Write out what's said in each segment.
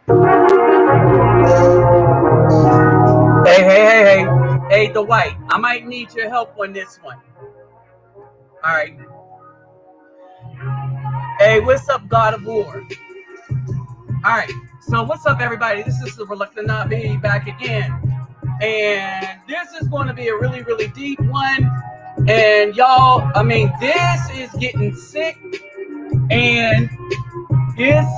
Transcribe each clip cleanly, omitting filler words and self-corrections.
Hey, Dwight, I might need your help on this one. All right. Hey, what's up, God of War? All right. So, what's up, everybody? This is the Reluctant Nabi back again. And this is going to be a really, really deep one. And y'all, I mean, this is getting sick. And it's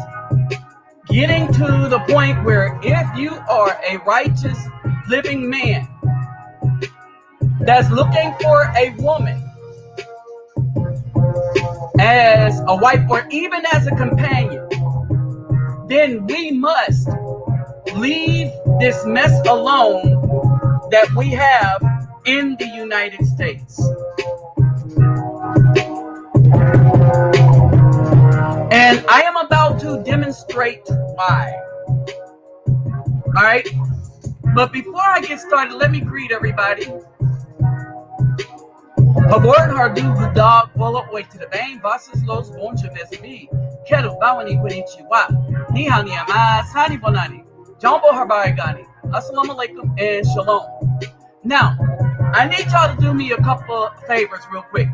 getting to the point where if you are a righteous living man that's looking for a woman as a wife or even as a companion, then we must leave this mess alone that we have in the United States. And I am about to demonstrate why. All right. But before I get started, let me greet everybody. Aboard Hardu dog follow way to the vein, bosses los boncha vesbi, kettle bawani konnichiwa, ni hao ni ama, sani bonani, jumbo harbaigani, assalamu alaikum and shalom. Now, I need y'all to do me a couple favors real quick.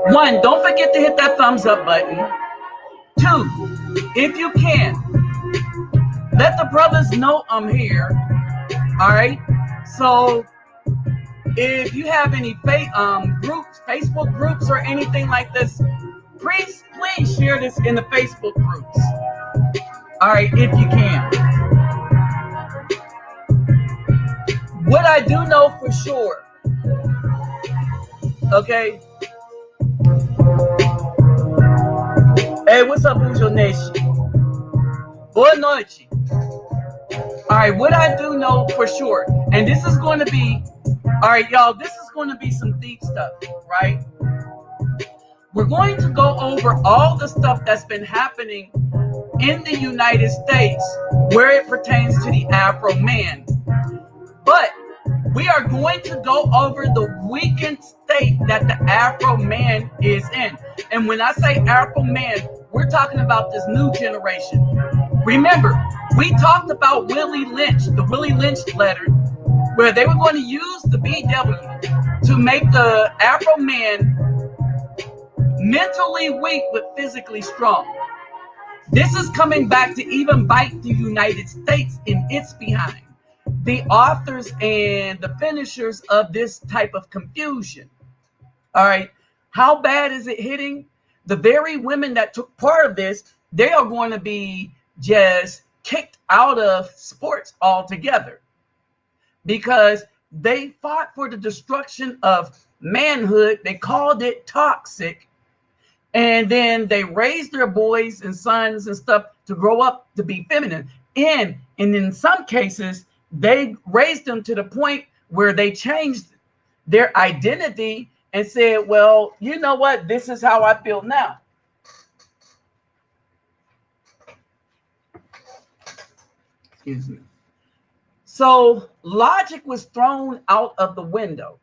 One, don't forget to hit that thumbs up button. Two, if you can, let the brothers know I'm here. All right. So if you have any groups, Facebook groups or anything like this, please share this in the Facebook groups. All right, if you can. What I do know for sure, okay. Hey, what's up, Ujo Nation? Boa noite. All right, what I do know for sure, and this is going to be, all right, y'all, this is going to be some deep stuff, right? We're going to go over all the stuff that's been happening in the United States where it pertains to the Afro man. But we are going to go over the weakened state that the Afro man is in. And when I say Afro man, we're talking about this new generation. Remember, we talked about Willie Lynch, the Willie Lynch letter, where they were going to use the BW to make the Afro man mentally weak but physically strong. This is coming back to even bite the United States in its behind. The authors and the finishers of this type of confusion. All right. How bad is it hitting? The very women that took part of this, they are going to be just kicked out of sports altogether because they fought for the destruction of manhood. They called it toxic. And then they raised their boys and sons and stuff to grow up to be feminine. And in some cases, they raised them to the point where they changed their identity and said, well, you know what? This is how I feel now. Excuse me. So logic was thrown out of the window.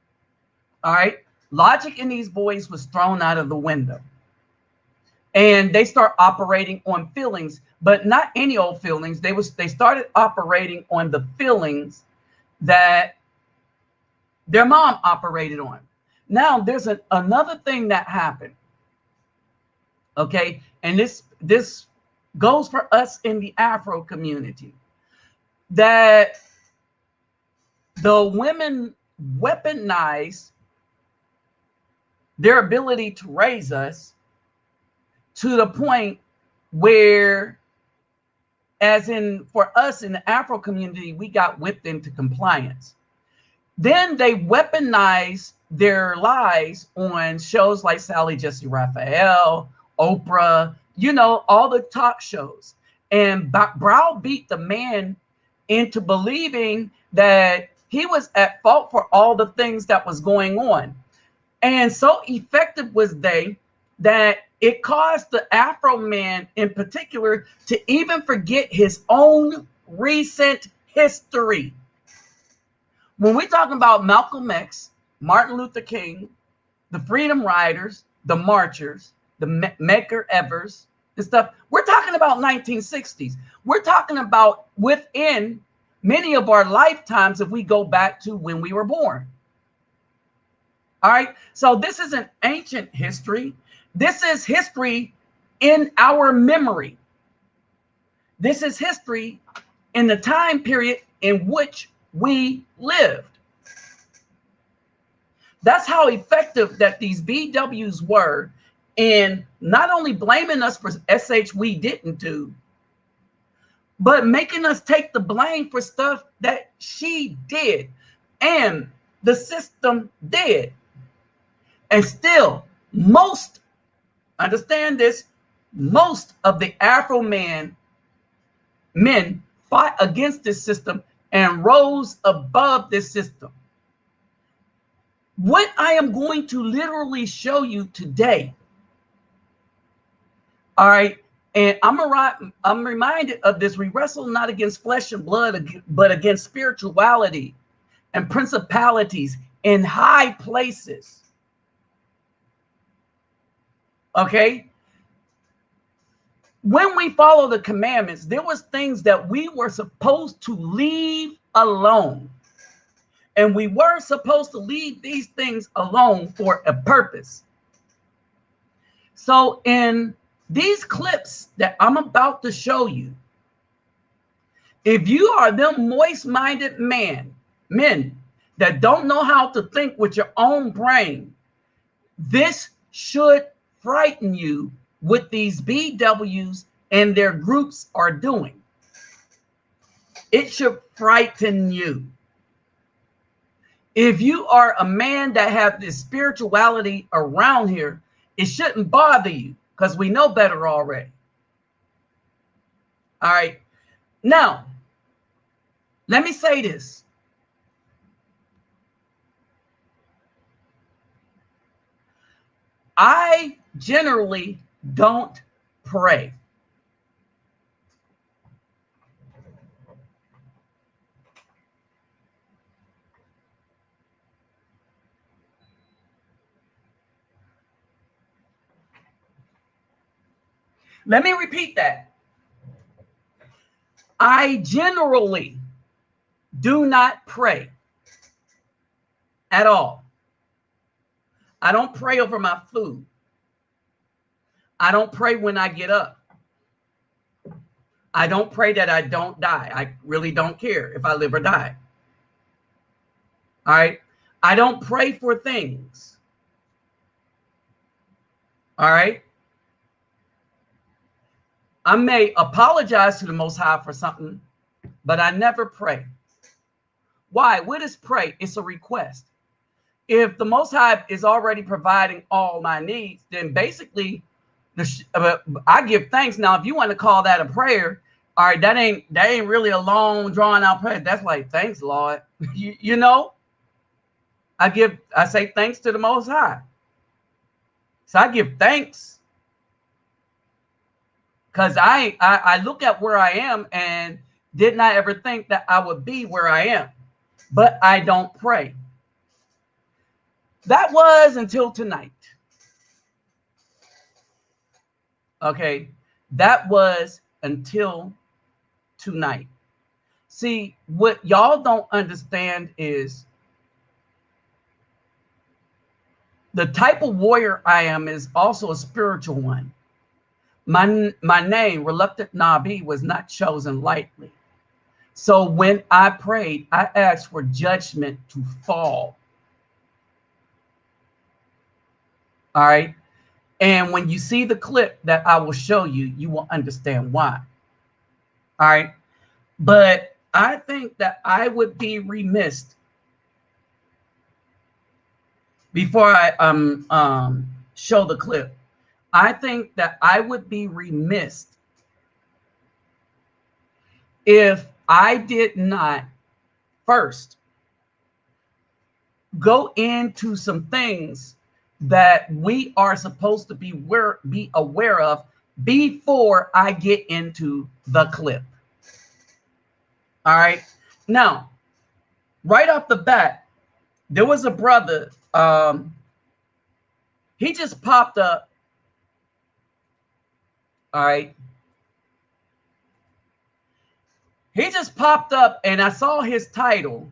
All right. Logic in these boys was thrown out of the window. And they start operating on feelings, but not any old feelings. They started operating on the feelings that their mom operated on. Now there's another thing that happened. Okay, and this goes for us in the Afro community, that the women weaponize their ability to raise us to the point where, as in for us in the Afro community, we got whipped into compliance. Then they weaponize their lies on shows like Sally Jesse Raphael, Oprah, you know, all the talk shows, and browbeat the man into believing that he was at fault for all the things that was going on. And so effective was they that it caused the Afro man in particular to even forget his own recent history. When we're talking about Malcolm X, Martin Luther King, the Freedom Riders, the Marchers, the Medgar Evers, and stuff. We're talking about 1960s. We're talking about within many of our lifetimes if we go back to when we were born. All right. So this isn't ancient history. This is history in our memory. This is history in the time period in which we lived. That's how effective that these BWs were in not only blaming us for SH we didn't do, but making us take the blame for stuff that she did and the system did. And still, most, understand this, most of the AFROMAN men fought against this system and rose above this system. What I am going to literally show you today, all right, and I'm reminded of this: we wrestle not against flesh and blood, but against spirituality and principalities in high places. Okay? When we follow the commandments, there was things that we were supposed to leave alone. And we were supposed to leave these things alone for a purpose. So in these clips that I'm about to show you, if you are them moist-minded men that don't know how to think with your own brain, this should frighten you what these BWs and their groups are doing. It should frighten you. If you are a man that have this spirituality around here, it shouldn't bother you because we know better already. All right. Now, let me say this. I generally don't pray. Let me repeat that. I generally do not pray at all. I don't pray over my food. I don't pray when I get up. I don't pray that I don't die. I really don't care if I live or die. All right. I don't pray for things. All right. I may apologize to the Most High for something, but I never pray. Why? What is pray? It's a request. If the Most High is already providing all my needs, then basically I give thanks. Now, if you want to call that a prayer, all right, that ain't really a long drawn out prayer. That's like, thanks, Lord. you know, I say thanks to the Most High. So I give thanks. Because I look at where I am and did not ever think that I would be where I am. But I don't pray. That was until tonight. Okay. That was until tonight. See, what y'all don't understand is the type of warrior I am is also a spiritual one. My name, Reluctant Nabi, was not chosen lightly. So when I prayed, I asked for judgment to fall. All right. And when you see the clip that I will show you, you will understand why. All right. But I think that I would be remiss before I show the clip. I think that I would be remiss if I did not first go into some things that we are supposed to be aware of before I get into the clip. All right. Now, right off the bat, there was a brother. He just popped up. All right. He just popped up and I saw his title.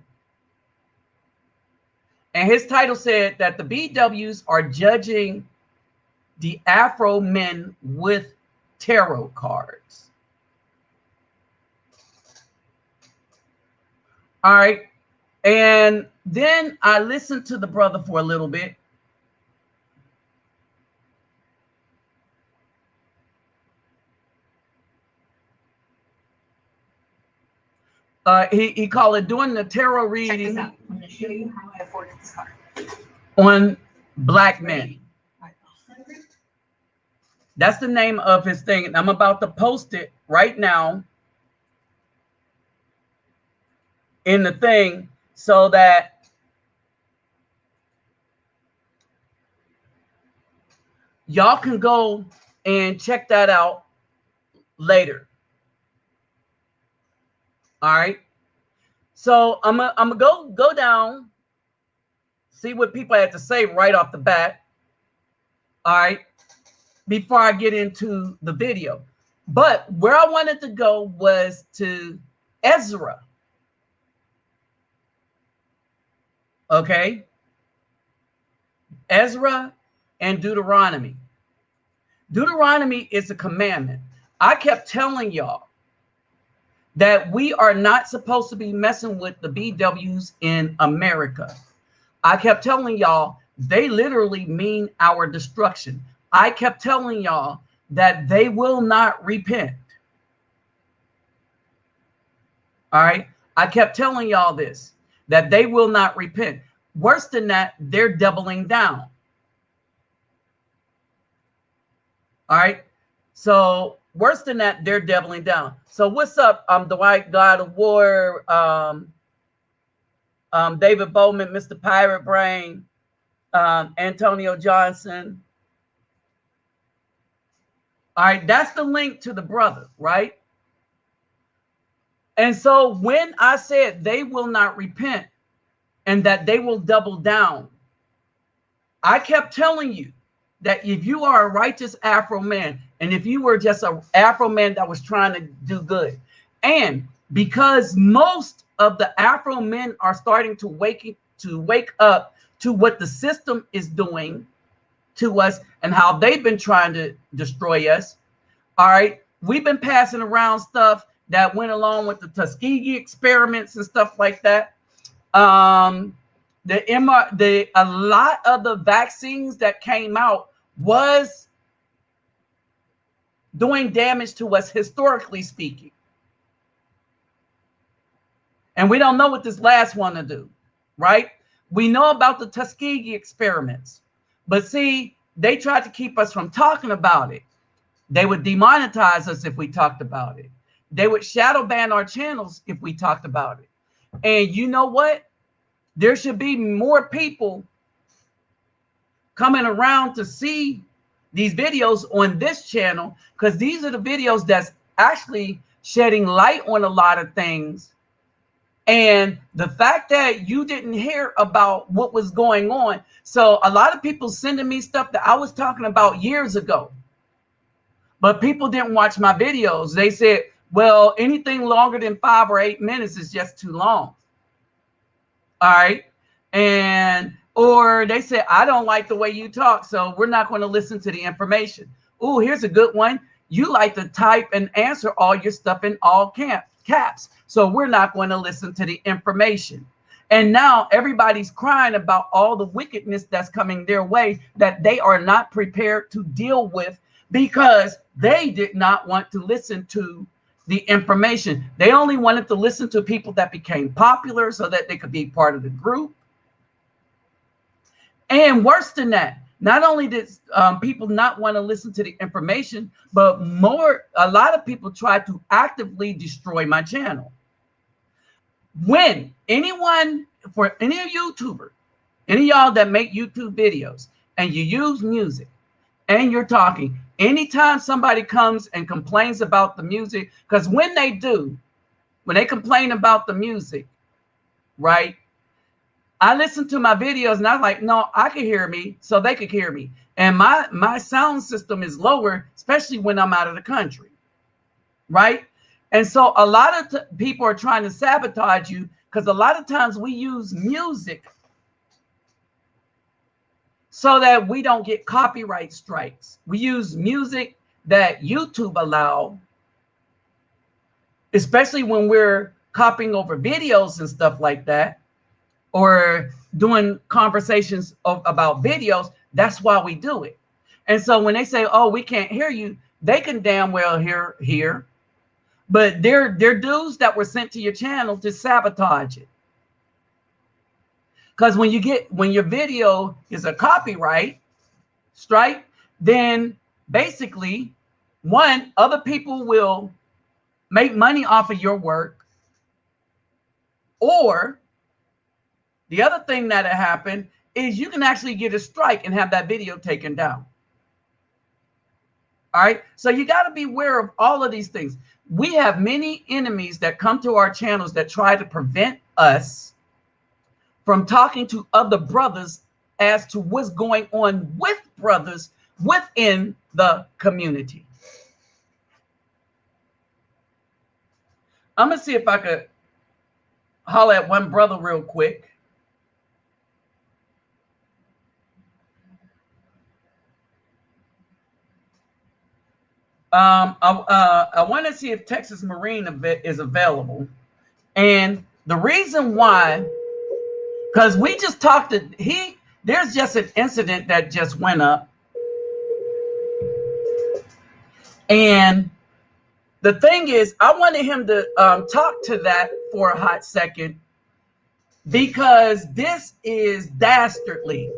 And his title said that the BWs are judging the Afro men with tarot cards. All right. And then I listened to the brother for a little bit. He called it doing the tarot reading. I'm going to show you how I afforded this card. On black men. That's the name of his thing. I'm about to post it right now in the thing so that y'all can go and check that out later. All right. So I'm gonna go down, see what people had to say right off the bat. All right. Before I get into the video. But where I wanted to go was to Ezra. Okay. Ezra and Deuteronomy. Deuteronomy is a commandment. I kept telling y'all that we are not supposed to be messing with the BWs in America. I kept telling y'all they literally mean our destruction. I kept telling y'all that they will not repent. All right. I kept telling y'all this, that they will not repent. Worse than that, they're doubling down. All right. So worse than that, they're doubling down. So what's up? Dwight, God of War, David Bowman, Mr. Pirate Brain, Antonio Johnson. All right, that's the link to the brother, right? And so when I said they will not repent and that they will double down, I kept telling you that if you are a righteous Afro man, and if you were just an Afro man that was trying to do good, and because most of the Afro men are starting to wake up to what the system is doing to us and how they've been trying to destroy us. All right. We've been passing around stuff that went along with the Tuskegee experiments and stuff like that. A lot of the vaccines that came out was doing damage to us, historically speaking. And we don't know what this last one to do, right? We know about the Tuskegee experiments, but see, they tried to keep us from talking about it. They would demonetize us if we talked about it. They would shadow ban our channels if we talked about it. And you know what? There should be more people coming around to see these videos on this channel, because these are the videos that's actually shedding light on a lot of things. And the fact that you didn't hear about what was going on. So a lot of people sending me stuff that I was talking about years ago, but people didn't watch my videos. They said, well, anything longer than 5 or 8 minutes is just too long. All right. Or they said, I don't like the way you talk, so we're not going to listen to the information. Oh, here's a good one. You like to type and answer all your stuff in all caps. So we're not going to listen to the information. And now everybody's crying about all the wickedness that's coming their way that they are not prepared to deal with, because they did not want to listen to the information. They only wanted to listen to people that became popular so that they could be part of the group. And worse than that, not only did people not want to listen to the information, but a lot of people tried to actively destroy my channel. When for any YouTuber, any of y'all that make YouTube videos and you use music and you're talking, anytime somebody comes and complains about the music, because when they complain about the music, right? I listened to my videos and I was like, no, I could hear me, so they could hear me. And my sound system is lower, especially when I'm out of the country, right? And so a lot of people are trying to sabotage you, because a lot of times we use music so that we don't get copyright strikes. We use music that YouTube allow, especially when we're copying over videos and stuff like that, or doing conversations about videos. That's why we do it. And so when they say, oh, we can't hear you, they can damn well hear. But they're dudes that were sent to your channel to sabotage it. Because when your video is a copyright strike, then basically, one, other people will make money off of your work. Or the other thing that happened is you can actually get a strike and have that video taken down. All right. So you got to be aware of all of these things. We have many enemies that come to our channels that try to prevent us from talking to other brothers as to what's going on with brothers within the community. I'm going to see if I could holler at one brother real quick. I want to see if Texas Marine is available. And the reason why, because we just talked to there's just an incident that just went up. And the thing is, I wanted him to talk to that for a hot second, because this is dastardly.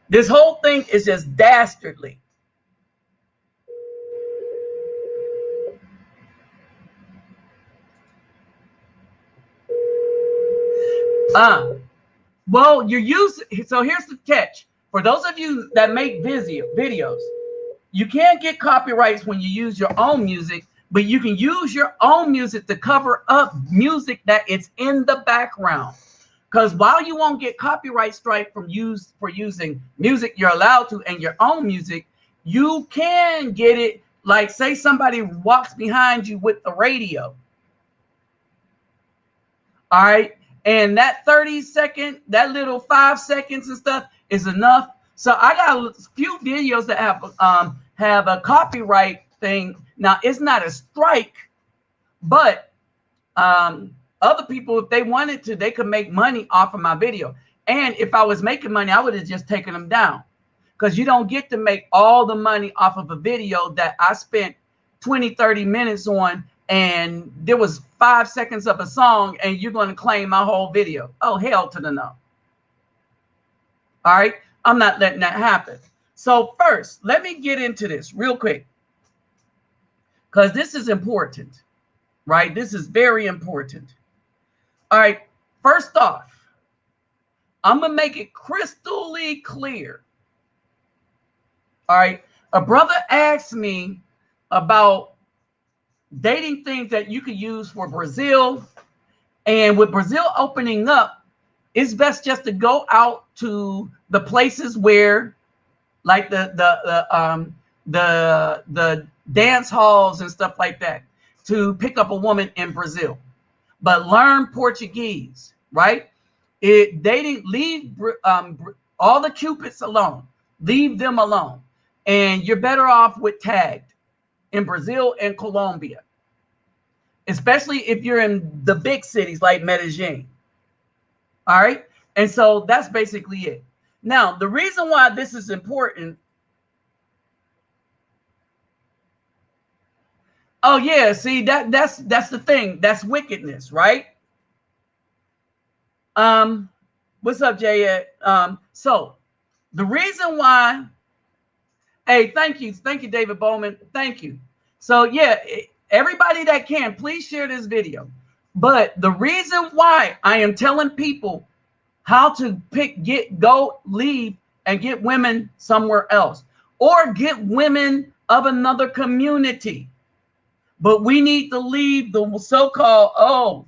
This whole thing is just dastardly. Well, you're using, so here's the catch. For those of you that make videos, you can't get copyrights when you use your own music, but you can use your own music to cover up music that it's in the background. Because while you won't get copyright strike for using music you're allowed to and your own music, you can get it, like say somebody walks behind you with the radio. All right. And that 30-second, that little 5 seconds and stuff is enough. So I got a few videos that have a copyright thing. Now, it's not a strike, but other people, if they wanted to, they could make money off of my video. And if I was making money, I would have just taken them down, because you don't get to make all the money off of a video that I spent 20, 30 minutes on, and there was 5 seconds of a song, and you're going to claim my whole video. Oh, hell to the no. All right. I'm not letting that happen. So first, let me get into this real quick, because this is important, right? This is very important. All right. First off, I'm going to make it crystally clear. All right. A brother asked me about dating things that you could use for Brazil. And with Brazil opening up, it's best just to go out to the places where, like the dance halls and stuff like that, to pick up a woman in Brazil. But learn Portuguese, right? Leave all the Cupids alone. Leave them alone. And you're better off with tagged in Brazil and Colombia, especially if you're in the big cities like Medellin. All right. And so that's basically it. Now, the reason why this is important. Oh, yeah. See, that's the thing. That's wickedness, right? What's up, Jay? So the reason why. Hey, thank you, David Bowman. Thank you. So yeah, everybody that can, please share this video. But the reason why I am telling people how to leave and get women somewhere else, or get women of another community. But we need to leave the so-called,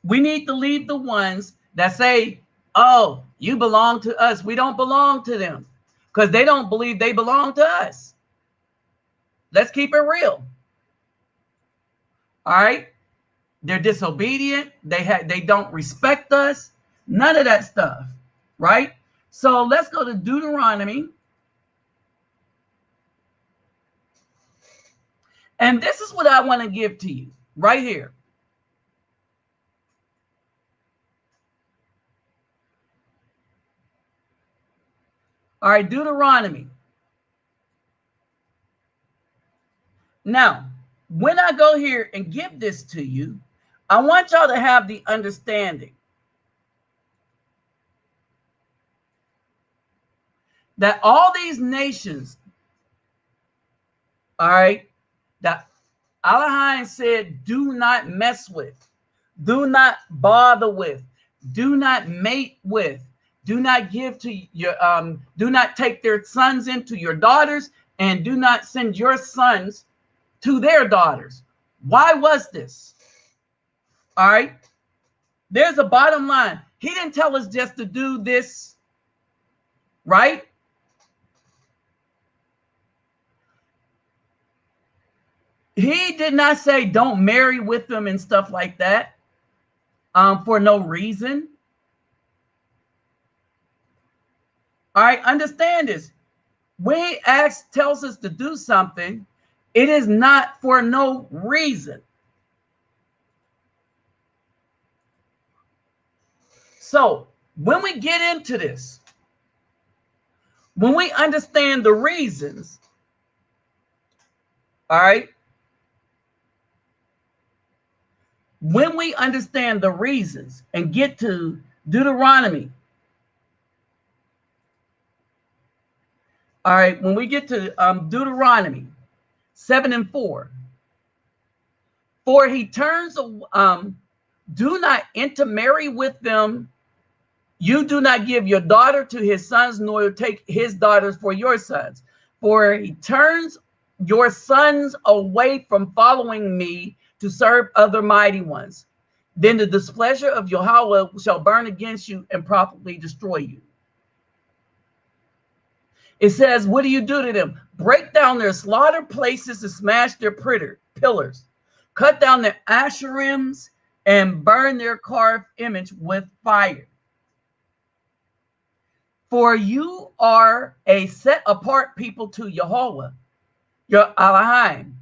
we need to leave the ones that say, Oh, you belong to us. We don't belong to them because they don't believe they belong to us. Let's keep it real. All right. They're disobedient. They don't respect us. None of that stuff. Right. So let's go to Deuteronomy. And this is what I want to give to you right here. All right, Deuteronomy. Now, when I go here and give this to you, I want y'all to have the understanding that all these nations, all right, that Elohim said, do not mess with, do not bother with, do not mate with, do not give to your, do not take their sons into your daughters, and do not send your sons to their daughters. Why was this? All right. There's a bottom line. He didn't tell us just to do this, right? He did not say don't marry with them and stuff like that for no reason. All right, understand this. When he tells us to do something, it is not for no reason. So when we get into this, when we understand the reasons, all right, when we understand the reasons and get to Deuteronomy, all right, when we get to Deuteronomy 7:4, for he turns, do not intermarry with them. You do not give your daughter to his sons, nor take his daughters for your sons. For he turns your sons away from following me to serve other mighty ones. Then the displeasure of Yahweh shall burn against you and probably destroy you. It says, what do you do to them? Break down their slaughter places and smash their pillars. Cut down their asherims and burn their carved image with fire. For you are a set apart people to Yahweh, your Elohim.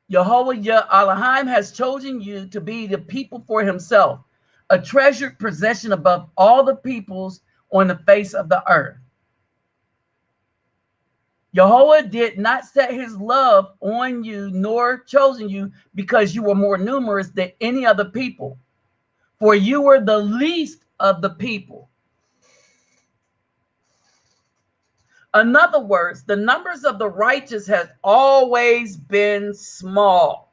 Yahweh, your Elohim, has chosen you to be the people for himself, a treasured possession above all the peoples on the face of the earth. Yahweh did not set his love on you, nor chosen you because you were more numerous than any other people, for you were the least of the people. In other words, the numbers of the righteous has always been small.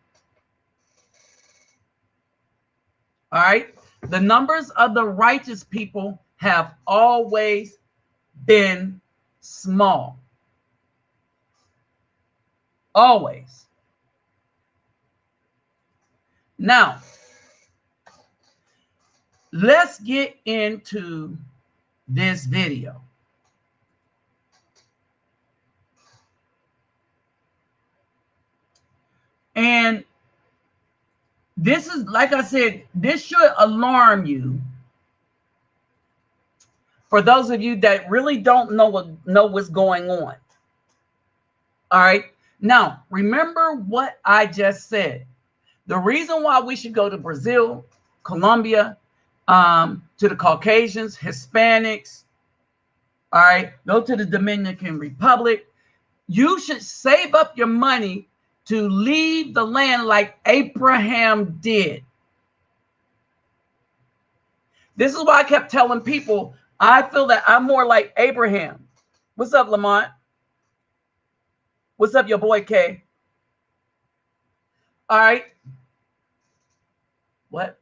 All right. The numbers of the righteous people have always been small. Always. Now, let's get into this video. And this is, like I said, this should alarm you. For those of you that really don't know what's going on. All right. Now, remember what I just said. The reason why we should go to Brazil, Colombia, to the Caucasians, Hispanics, all right, go to the Dominican Republic. You should save up your money to leave the land like Abraham did. This is why I kept telling people, I feel that I'm more like Abraham. What's up, Lamont? What's up, your boy K? All right. What?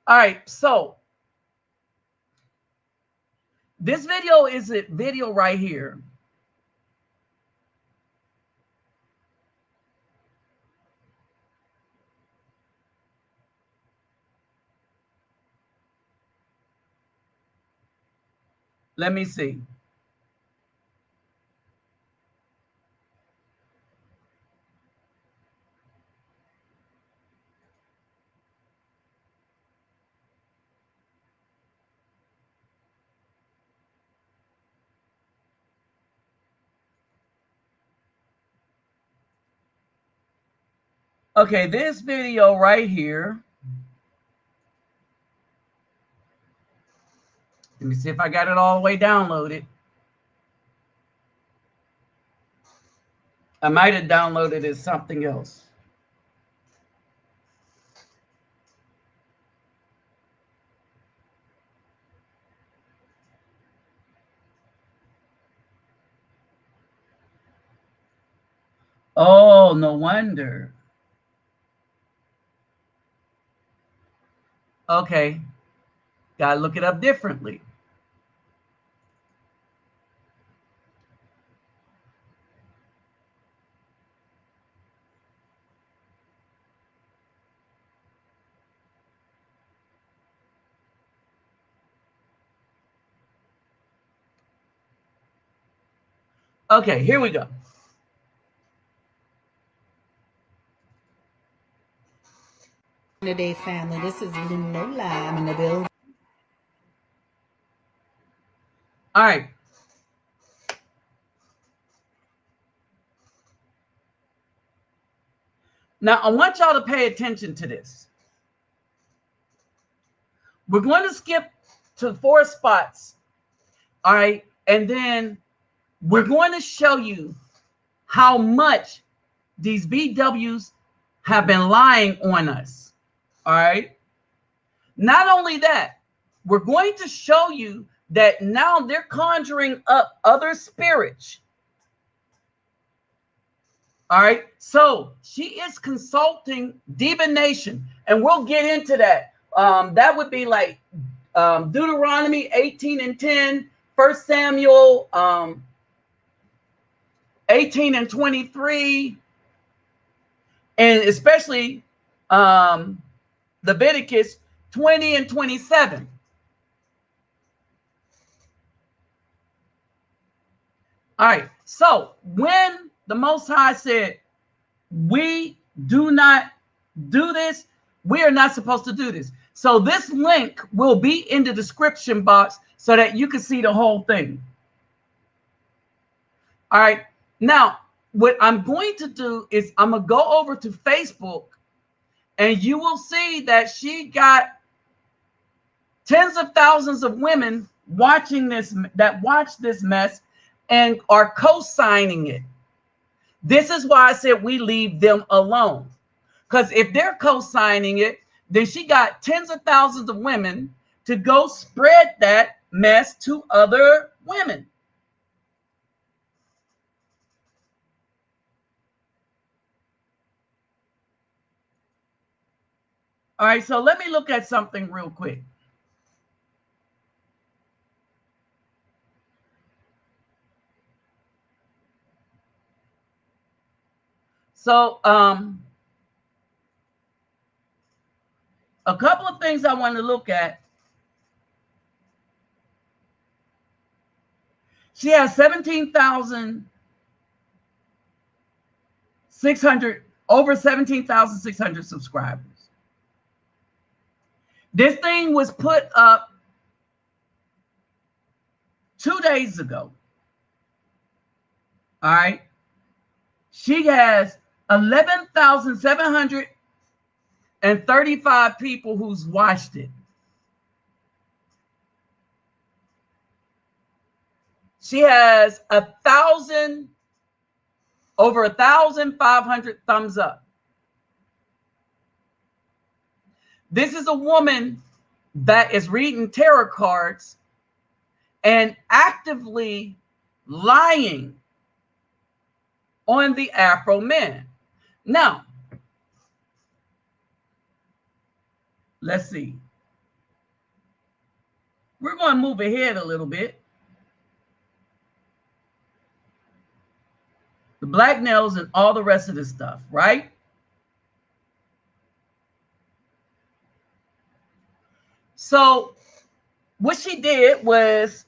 All right. So this video is a video right here. Let me see. Okay, this video right here. Let me see if I got it all the way downloaded. I might have downloaded it something else. Oh, no wonder. Okay, gotta look it up differently. Okay, here we go. Today, family, this is Lunola. I'm in the building. All right. Now, I want y'all to pay attention to this. We're going to skip to 4 spots. All right. And then we're going to show you how much these VWs have been lying on us. All right. Not only that, we're going to show you that now they're conjuring up other spirits. All right. So she is consulting divination, and we'll get into that. That would be like Deuteronomy 18:10, 1 Samuel 18:23, and especially Leviticus 20:27. All right. So when the Most High said, we do not do this, we are not supposed to do this. So this link will be in the description box so that you can see the whole thing. All right. Now, what I'm going to do is I'm going to go over to Facebook, and you will see that she got tens of thousands of women watching this, that watch this mess and are co-signing it. This is why I said we leave them alone. Because if they're co-signing it, then she got tens of thousands of women to go spread that mess to other women. All right, so let me look at something real quick. So a couple of things I want to look at. She has 17,600, over 17,600 subscribers. This thing was put up 2 days ago. All right. She has 11,735 people who's watched it. She has over 1,500 thumbs up. This is a woman that is reading tarot cards and actively lying on the AFROMAN. Now, let's see. We're going to move ahead a little bit. The black nails and all the rest of this stuff, right? So what she did was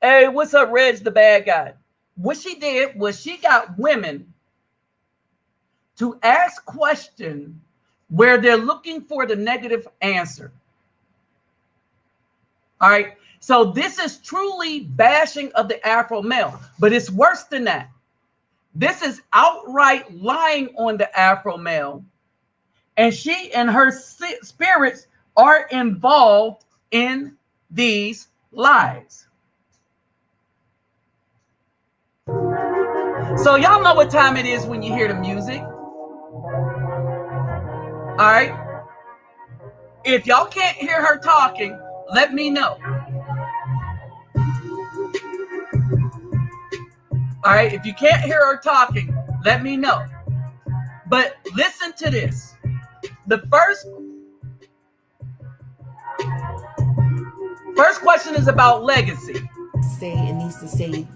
Hey, what's up, Reg, the bad guy? What she did was she got women to ask questions where they're looking for the negative answer. All right. So this is truly bashing of the Afro male, but it's worse than that. This is outright lying on the Afro male, and she and her spirits are involved in these lies. So y'all know what time it is when you hear the music. All right. If y'all can't hear her talking, let me know. All right. If you can't hear her talking, let me know. But listen to this. The first question is about legacy. It needs to say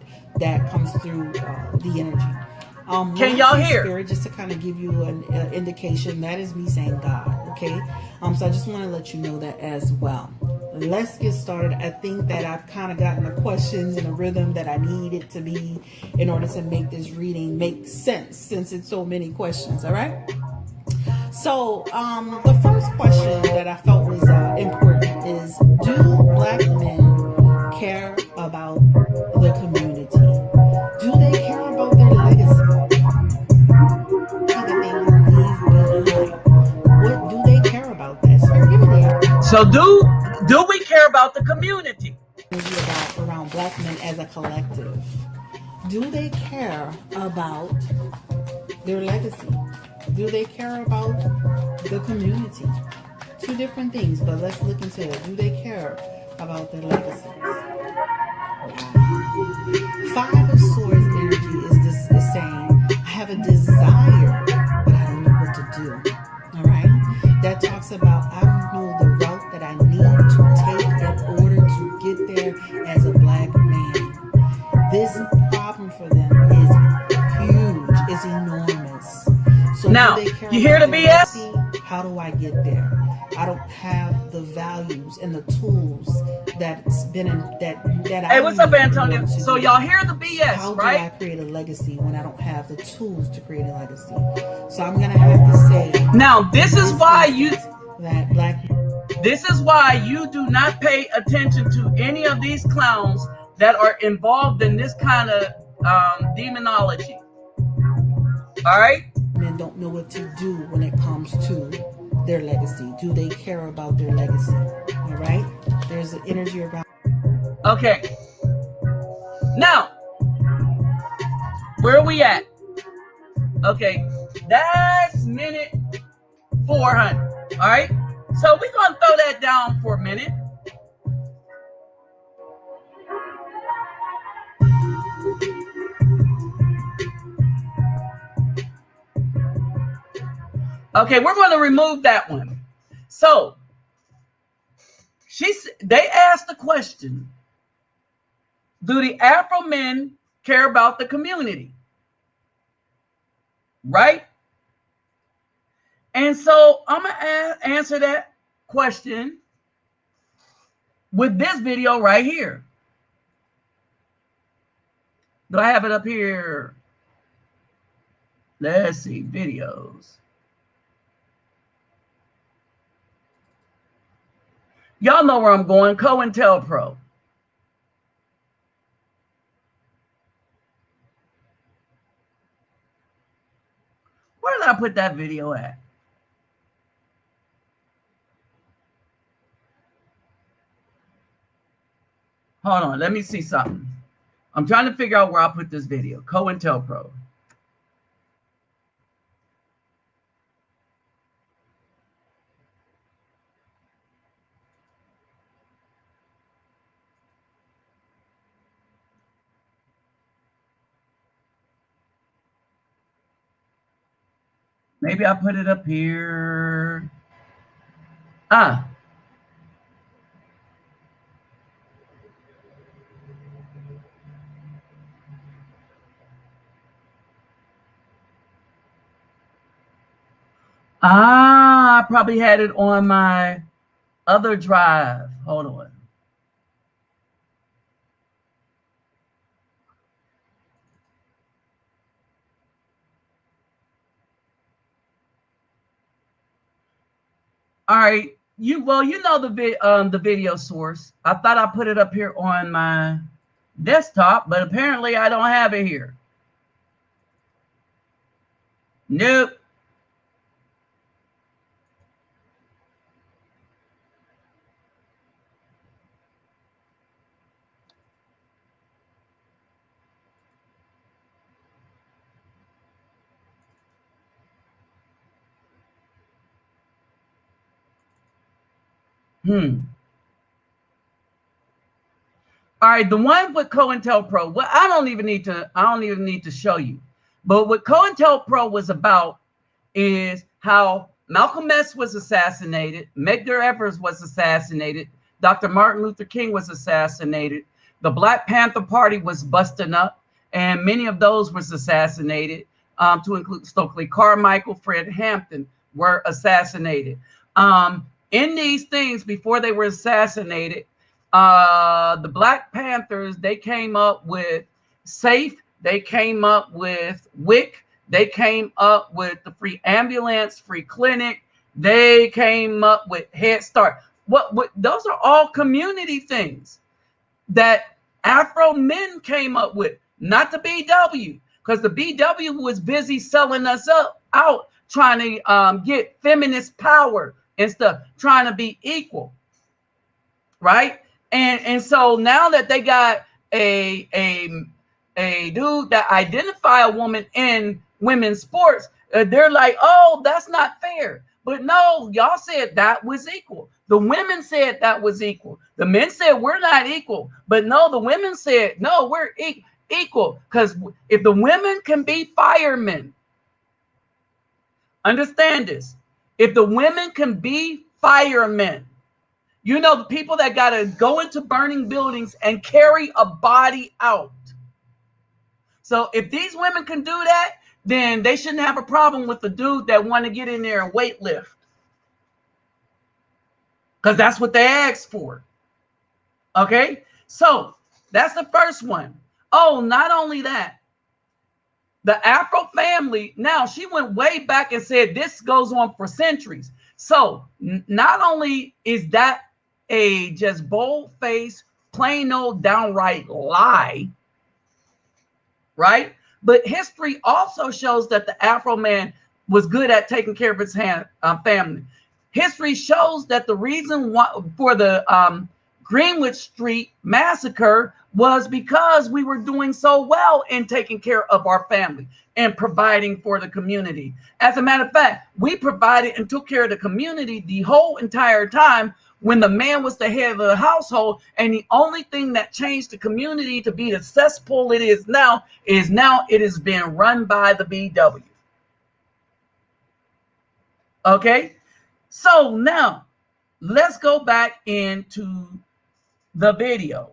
that comes through the energy. Can y'all hear? Spirit, just to kind of give you an indication, that is me saying God. Okay. So I just want to let you know that as well. Let's get started. I think that I've kind of gotten the questions in a rhythm that I need it to be in order to make this reading make sense, since it's so many questions. All right. So the first question that I felt was important is, do Black men care about the community? Do they care about their legacy that they will leave behind? What do they care about that? Spirit, give me the So do we care about the community? about around Black men as a collective. Do they care about their legacy? Do they care about the community? Two different things, but let's look into it. Do they care about their legacies? Five of Swords energy is saying, I have a desire, but I don't know what to do. All right? That talks about, I don't know the route that I need to take in order to get there as a Black man. This problem for them is huge, is enormous. So now, do they care you hear the about BS? legacy? How do I get there? I don't have the values and the tools that's been in that Hey, I what's up, need Antonio? So y'all hear the BS, how right? do I create a legacy when I don't have the tools to create a legacy? So I'm gonna have to say, now this is why this is why you do not pay attention to any of these clowns that are involved in this kind of demonology. All right. Men don't know what to do when it comes to their legacy. Do they care about their legacy? All right. There's an energy around. Okay. Now, where are we at? Okay, that's minute 400. All right. So we're gonna throw that down for a minute. Okay, we're going to remove that one. So they asked the question, do the Afro men care about the community? Right? And so I'm going to answer that question with this video right here. Do I have it up here? Let's see, videos. Y'all know where I'm going, COINTELPRO. Where did I put that video at? Hold on, let me see something. I'm trying to figure out where I put this video. COINTELPRO. Maybe I put it up here. Ah. I probably had it on my other drive. Hold on. All right. You know the video source. I thought I put it up here on my desktop, but apparently I don't have it here. Nope. All right, the one with COINTELPRO. Well, I don't even need to show you. But what COINTELPRO was about is how Malcolm X was assassinated, Medgar Evers was assassinated, Dr. Martin Luther King was assassinated, the Black Panther Party was busting up, and many of those was assassinated, to include Stokely Carmichael, Fred Hampton were assassinated. In these things, before they were assassinated, the Black Panthers, they came up with SAFE, they came up with WIC, they came up with the free ambulance, free clinic, they came up with Head Start. What those are all community things that Afro men came up with, not the BW, because the BW was busy selling us out, trying to get feminist power and stuff, trying to be equal, right? And so now that they got a dude that identify a woman in women's sports, they're like, oh, that's not fair. But no, y'all said that was equal. The women said that was equal. The men said we're not equal. But no, the women said, no, we're equal. Because if the women can be firemen, understand this. If the women can be firemen, you know, the people that got to go into burning buildings and carry a body out. So if these women can do that, then they shouldn't have a problem with the dude that want to get in there and weight lift. Because that's what they asked for. Okay? So that's the first one. Oh, not only that, the Afro family, now she went way back and said this goes on for centuries. So not only is that a just bold-faced, plain old downright lie, right? But history also shows that the Afro man was good at taking care of his family. History shows that the reason for the Greenwood Street massacre was because we were doing so well in taking care of our family and providing for the community. As a matter of fact, we provided and took care of the community the whole entire time when the man was the head of the household, and the only thing that changed the community to be the cesspool it is now it is being run by the BW. Okay, so now let's go back into the video.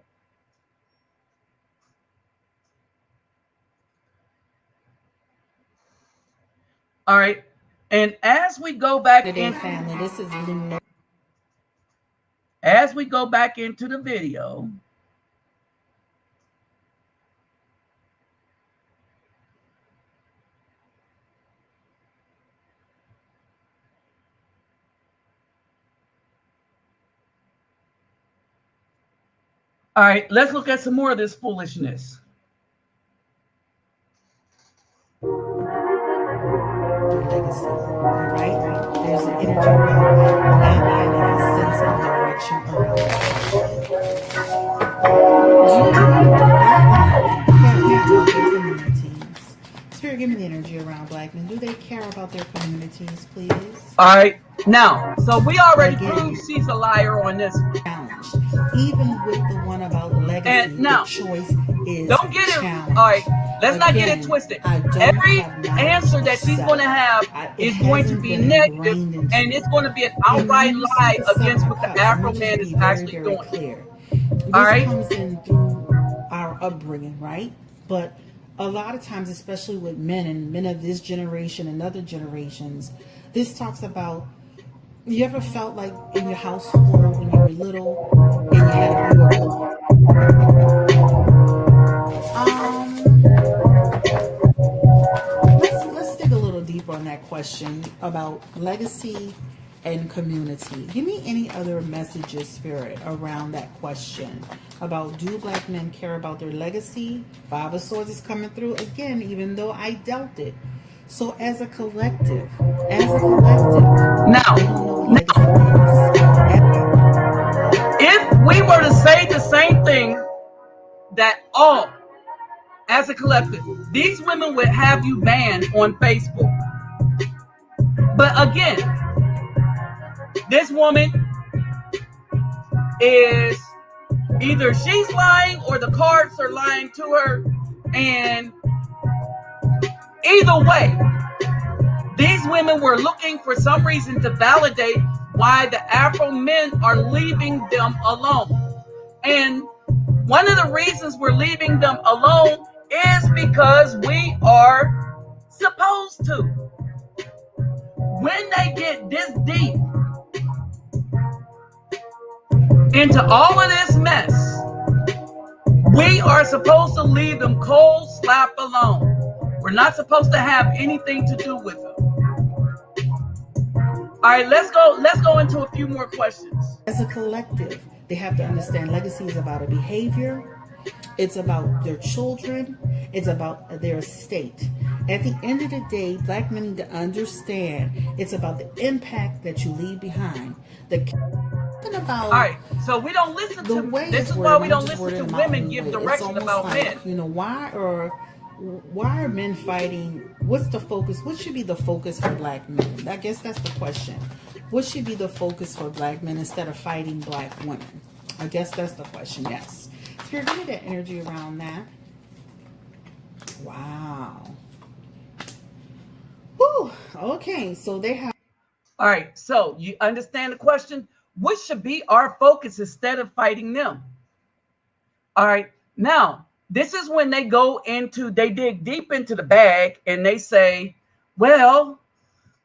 All right, and as we go back in, family, this is Luna. As we go back into the video, all right, let's look at some more of this foolishness. Legacy, right? There's an energy around not having a sense of direction around communities? Spirit, give me the energy around Black men. Do they care about their communities, please? All right, now, so we already proved she's a liar on this challenged. Even with the one about legacy, and now, the choice is don't get it. challenged. All right, let's not get it twisted. Every answer that she's going to have is going to be negative, and it's going to be an outright lie against what the Afro man is actually doing. Clear. All right, comes in through our upbringing, right? But a lot of times, especially with men and men of this generation and other generations, this talks about, you ever felt like in your household when you were little and you had let's dig a little deeper on that question about legacy and community. Give me any other messages, Spirit, around that question about, do black men care about their legacy? Five of Swords is coming through again, even though I doubt it. So as a collective, Now, they don't know what legacy is. if we were to say the same thing that all, as a collective, these women would have you banned on Facebook. But again, this woman is either she's lying or the cards are lying to her. And either way, these women were looking for some reason to validate why the Afro men are leaving them alone. And one of the reasons we're leaving them alone is because we are supposed to. When they get this deep into all of this mess, we are supposed to leave them cold slap alone. We're not supposed to have anything to do with them. All right, let's go into a few more questions. As a collective, they have to understand legacy is about a behavior. It's about their children. It's about their estate. At the end of the day, black men need to understand it's about the impact that you leave behind. All right, so we don't listen to, this is why we don't listen to women give direction about men. You know, why are men fighting? What's the focus? What should be the focus for black men? I guess that's the question. What should be the focus for black men instead of fighting black women? I guess that's the question. Yes. Spirit, give me that energy around that. Wow. Whew. Okay, so they have. All right, so you understand the question? What should be our focus instead of fighting them? All right, now, this is when they they dig deep into the bag and they say, well,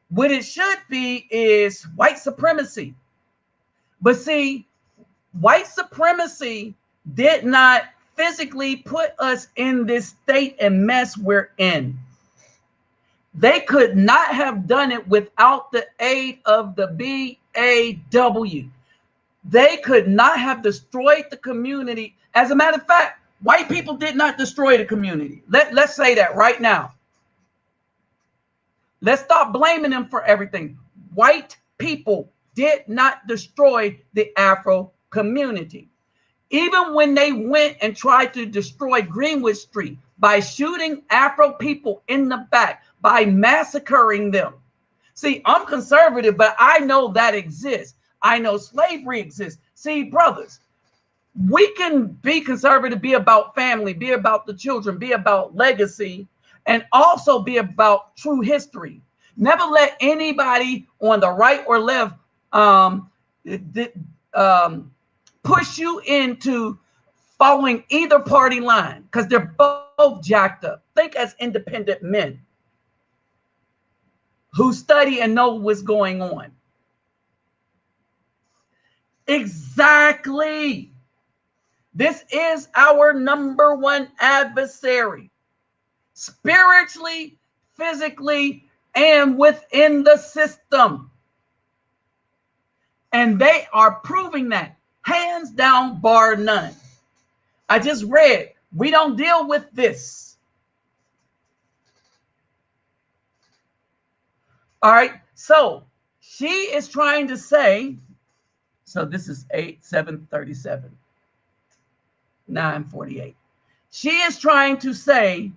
what it should be is white supremacy. But see, white supremacy did not physically put us in this state and mess we're in. They could not have done it without the aid of the BAW. They could not have destroyed the community. As a matter of fact, white people did not destroy the community. Let's say that right now. Let's stop blaming them for everything. White people did not destroy the Afro community. Even when they went and tried to destroy Greenwood Street by shooting Afro people in the back, by massacring them. See, I'm conservative, but I know that exists. I know slavery exists. See, brothers, we can be conservative, be about family, be about the children, be about legacy, and also be about true history. Never let anybody on the right or left push you into following either party line, because they're both jacked up. Think as independent men who study and know what's going on. Exactly. This is our number one adversary, spiritually, physically, and within the system. And they are proving that, hands down, bar none. I just read, we don't deal with this. All right, so she is trying to say, so this is 7:37, 9:48. She is trying to say,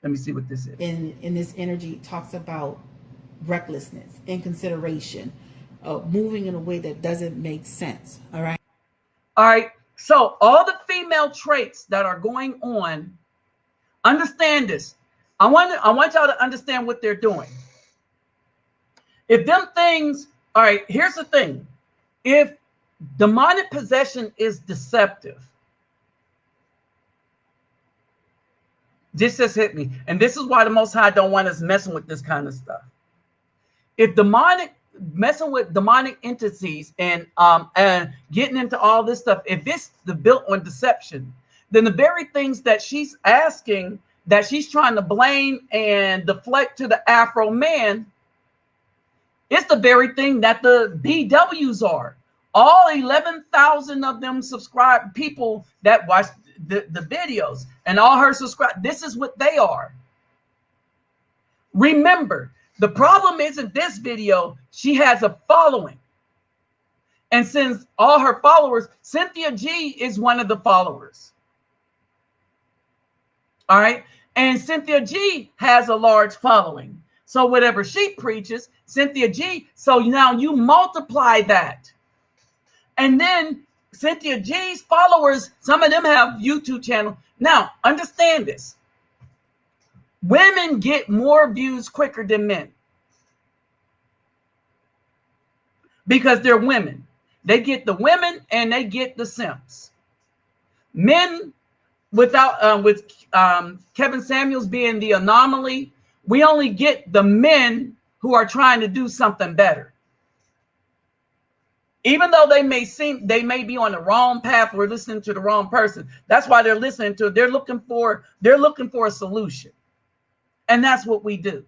let me see what this is. In this energy talks about recklessness, inconsideration, moving in a way that doesn't make sense. All right. All right. So all the female traits that are going on, understand this. I want y'all to understand what they're doing. If them things, all right, here's the thing. If demonic possession is deceptive, this just hit me. And this is why the Most High don't want us messing with this kind of stuff. If messing with demonic entities and getting into all this stuff, if it's built on deception, then the very things that she's asking that she's trying to blame and deflect to the AFROMAN, it's the very thing that the BWs are. All 11,000 of them subscribe people that watch the videos, and all her subscribe. This is what they are. Remember, the problem isn't this video. She has a following. And since all her followers, Cynthia G is one of the followers. All right. And Cynthia G has a large following. So whatever she preaches, Cynthia G, so now you multiply that. And then Cynthia G's followers, some of them have YouTube channel. Now, understand this. Women get more views quicker than men. Because they're women. They get the women and they get the simps. Men, without with Kevin Samuels being the anomaly, we only get the men who are trying to do something better. Even though they may be on the wrong path, we're listening to the wrong person. That's why they're looking for a solution. And that's what we do.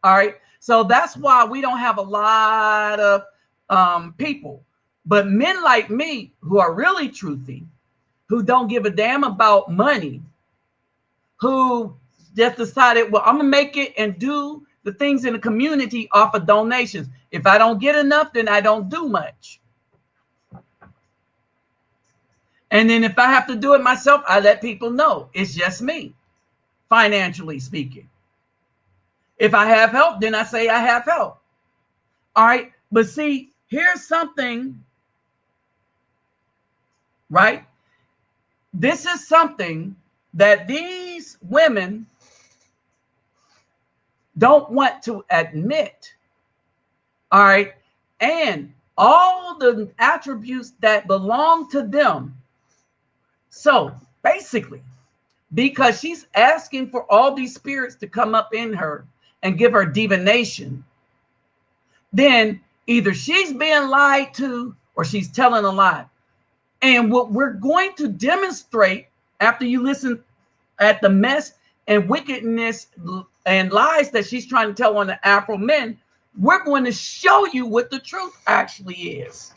All right. So that's why we don't have a lot of people. But men like me who are really truthy, who don't give a damn about money, who just decided, well, I'm going to make it and do the things in the community off of donations. If I don't get enough, then I don't do much. And then if I have to do it myself, I let people know it's just me, financially speaking. If I have help, then I say I have help. All right. But see, here's something, right? This is something that these women don't want to admit. All right. And all the attributes that belong to them. So basically, because she's asking for all these spirits to come up in her and give her divination, then either she's being lied to or she's telling a lie. And what we're going to demonstrate after you listen at the mess and wickedness and lies that she's trying to tell on the AFROMAN, we're going to show you what the truth actually is.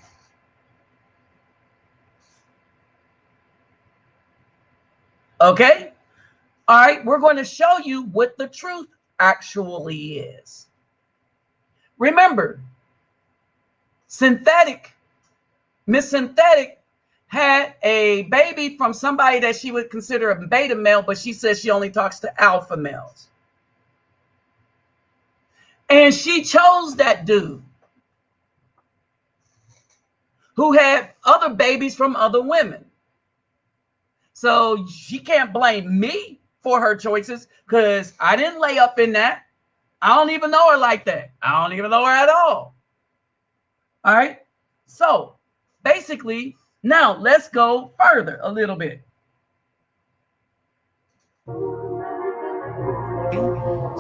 Okay? All right, we're going to show you what the truth actually is. Remember, Miss Synthetic had a baby from somebody that she would consider a beta male, but she says she only talks to alpha males. And she chose that dude who had other babies from other women. So she can't blame me for her choices because I didn't lay up in that. I don't even know her like that. I don't even know her at all. All right. So basically, now let's go further a little bit.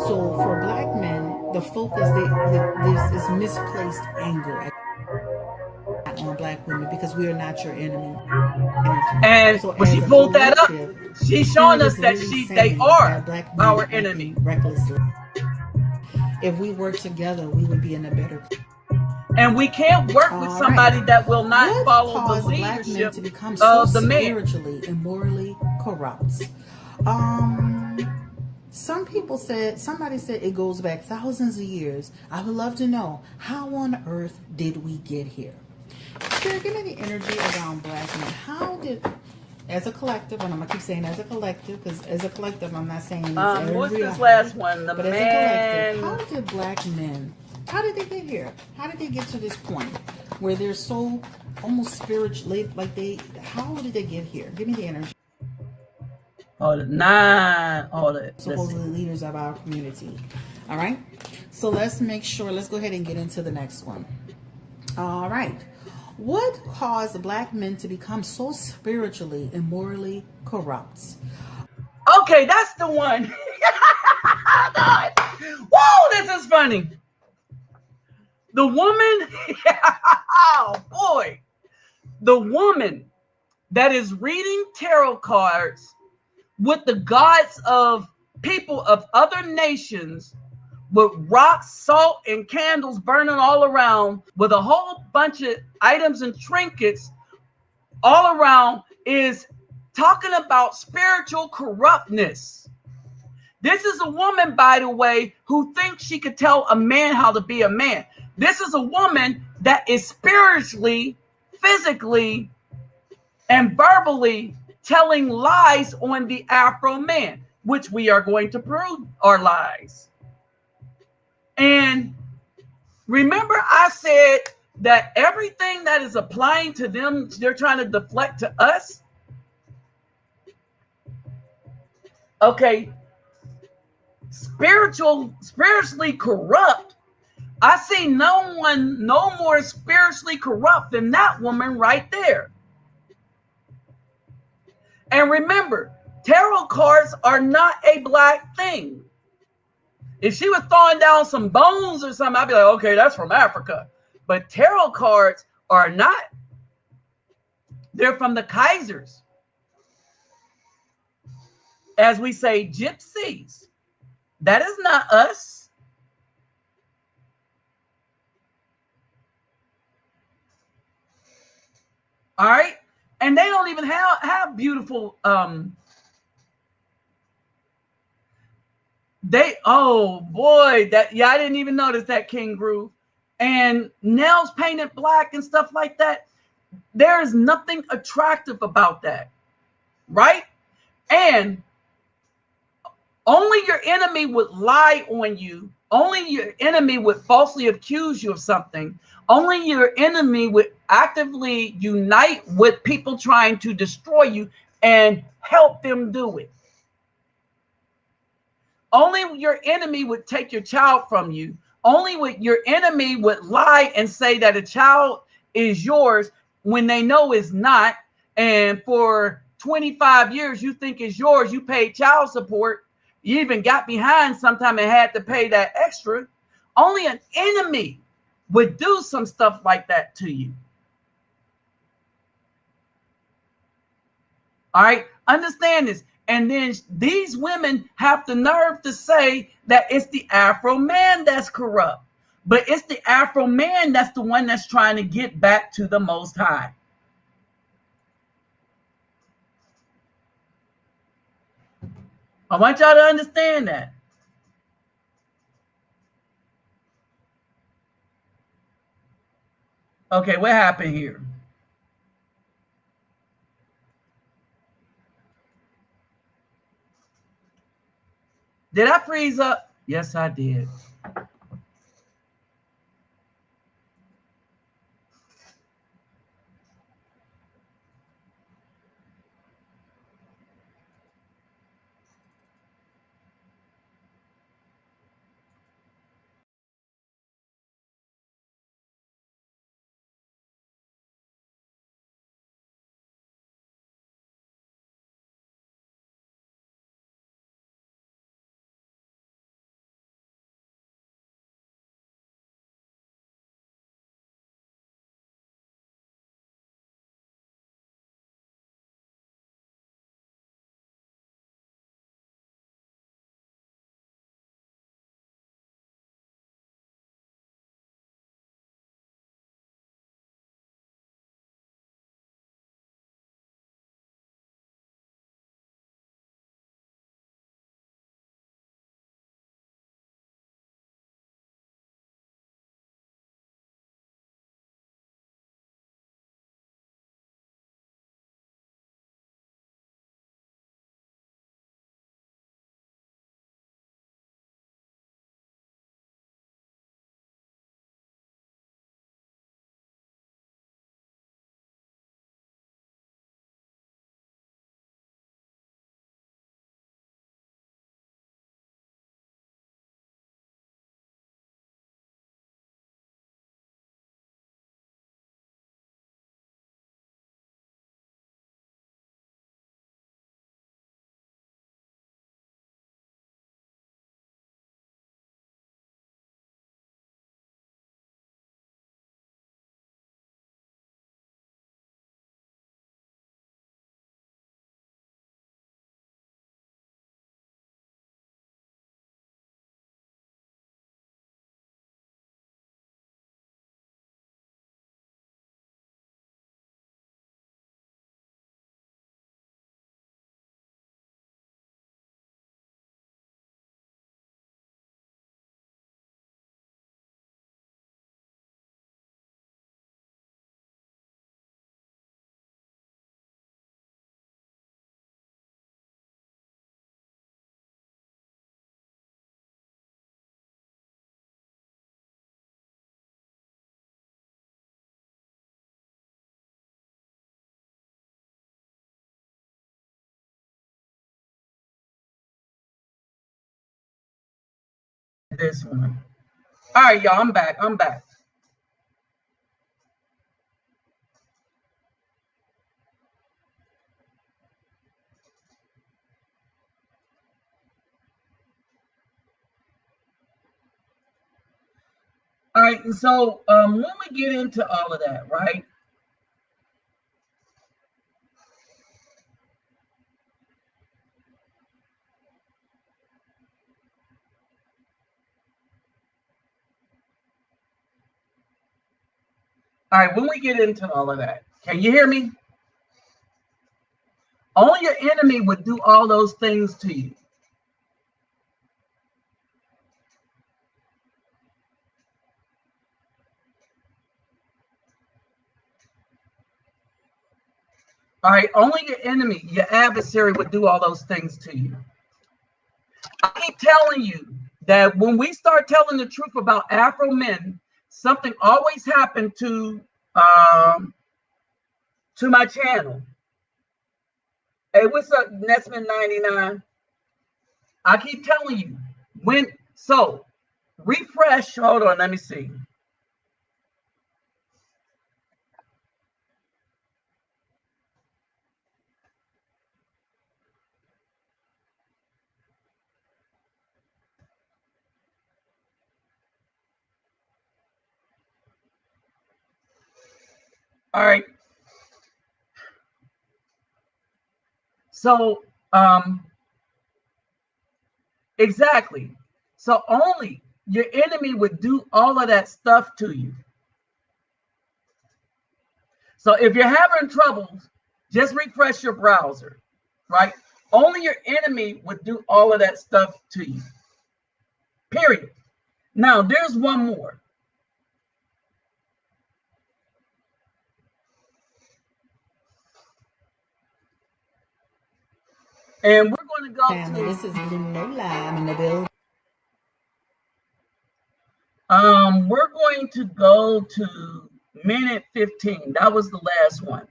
So for Black men, the focus, there's this misplaced anger on Black women because we are not your enemy. And so when she pulled that up, she's showing us that they are our enemy. Recklessly. If we work together, we would be in a better place. And we can't work with somebody that will not follow the leadership to become of so the man. Spiritually and morally corrupt. Somebody said it goes back thousands of years. I would love to know, how on earth did we get here? Spirit, give me the energy around Black men. How did, as a collective, and I'm gonna keep saying as a collective, because as a collective, I'm not saying it's what's this last one? But as a collective, how did Black men, how did they get here? How did they get to this point where they're so almost spiritually, how did they get here? Give me the energy. Supposedly leaders of our community. All right. So let's go ahead and get into the next one. All right. What caused Black men to become so spiritually and morally corrupt? Okay, that's the one. Whoa, this is funny. The woman, oh boy, the woman that is reading tarot cards with the gods of people of other nations, with rocks, salt, and candles burning all around, with a whole bunch of items and trinkets all around, is talking about spiritual corruptness. This is a woman, by the way, who thinks she could tell a man how to be a man. This is a woman that is spiritually, physically, and verbally telling lies on the Afro man, which we are going to prove are lies. And remember, I said that everything that is applying to them, they're trying to deflect to us. Okay, spiritually corrupt. I see no one no more spiritually corrupt than that woman right there. And remember, tarot cards are not a black thing. If she was throwing down some bones or something, I'd be like, okay, that's from Africa. But tarot cards are not. They're from the Kaisers. As we say, gypsies. That is not us. All right. And they don't even have beautiful oh boy, I didn't even notice that, King Groove. And nails painted black and stuff like that. There is nothing attractive about that. Right? And only your enemy would lie on you. Only your enemy would falsely accuse you of something. Only your enemy would actively unite with people trying to destroy you and help them do it. Only your enemy would take your child from you. Only your enemy would lie and say that a child is yours when they know it's not. And for 25 years, you think it's yours. You paid child support. You even got behind sometime and had to pay that extra. Only an enemy would do some stuff like that to you. All right, understand this. And then these women have the nerve to say that it's the Afro man that's corrupt. But it's the Afro man that's the one that's trying to get back to the Most High. I want y'all to understand that. Okay, what happened here? Did I freeze up? Yes, I did. this one. All right, y'all, I'm back. All right, and so when we get into all of that, right? All right, when we get into all of that, can you hear me? Only your enemy would do all those things to you. All right, only your enemy, your adversary would do all those things to you. I keep telling you that when we start telling the truth about Afro men, something always happened to my channel. Hey, what's up, Nesman 99? I keep telling you, so refresh, hold on, let me see. All right. So, exactly. So only your enemy would do all of that stuff to you. So if you're having troubles, just refresh your browser, right? Only your enemy would do all of that stuff to you. Period. Now, there's one more. And we're going to go Family, this is Blue No Lie in the building. We're going to go to minute 15. That was the last one.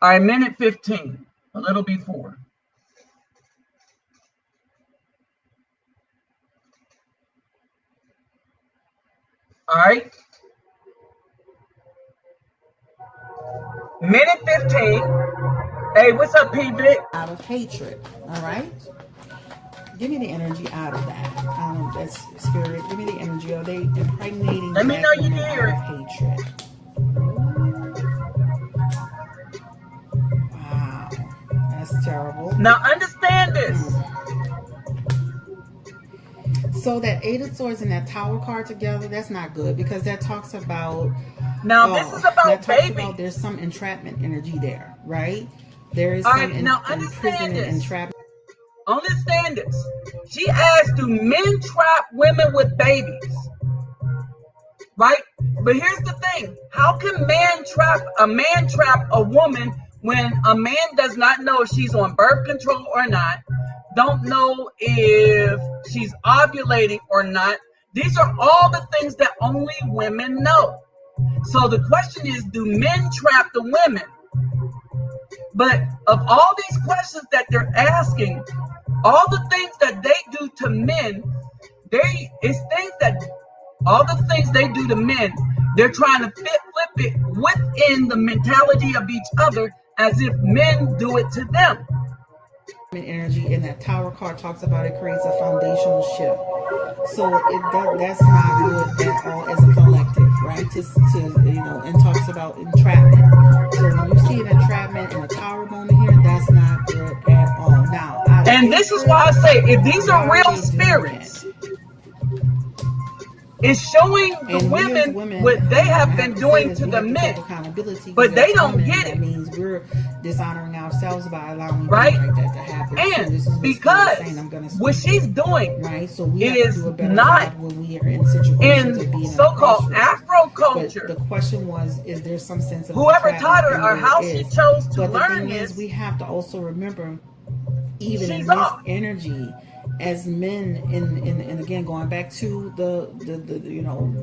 All right, minute 15, a little before. All right. Minute 15. Hey, what's up, P. Vic? Out of hatred, all right? Give me the energy out of that. That's spirit. Give me the energy. Are they impregnating? Let me know you can hear it. Hatred. Wow, that's terrible. Now understand this. So that Eight of Swords and that Tower card together, that's not good because that talks about. Now this is about baby. There's some entrapment energy there, right? There is all some right, now understand this. entrapment. Understand this. She asked, do men trap women with babies? Right? But here's the thing. How can a man trap a woman when a man does not know if she's on birth control or not, don't know if she's ovulating or not? These are all the things that only women know. So the question is, do men trap the women? But of all these questions that they're asking, all the things that they do to men, all the things they do to men, they're trying to flip it within the mentality of each other as if men do it to them. Energy in that Tower card talks about it creates a foundational shift. So that's not good at all as a collective, right? And talks about entrapment. So when you see an entrapment in a Tower moment here, that's not good at all. Now, and this is why I say, if these are real spirits, it's showing the women what they have been doing to the men, but they don't get it. That means we're dishonoring ourselves by allowing things right like that to happen. And so because what she's doing, right? So we it is not when we are in situations of being so-called Afro culture. But the question was, is there some sense of whoever taught her or how she chose to learn this? We have to also remember, even in this energy, as men, and again going back to the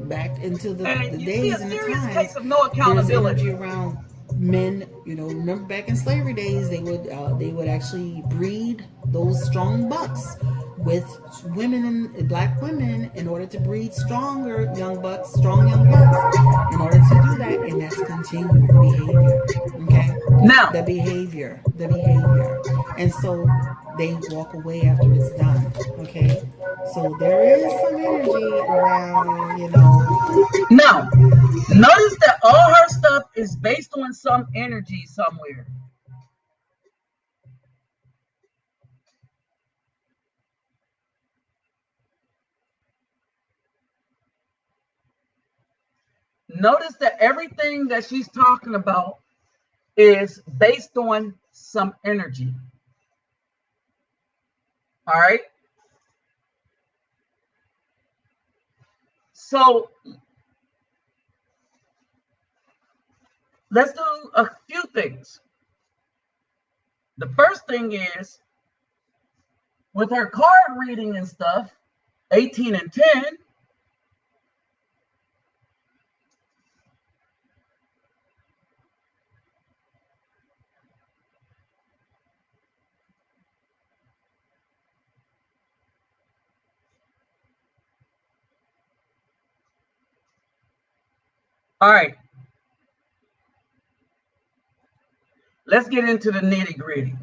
back into the days and the times, case of no accountability around men, remember back in slavery days, they would actually breed those strong bucks with women and black women in order to breed strong young bucks. In order to do that, and that's continued the behavior. Okay, Now, the behavior, and so they walk away after it's done. Okay, so there is some energy around, now, notice that all her stuff is based on some energy somewhere. Notice that everything that she's talking about is based on some energy. All right. So let's do a few things. The first thing is with her card reading and stuff, 18 and 10. All right. Let's get into the nitty gritty.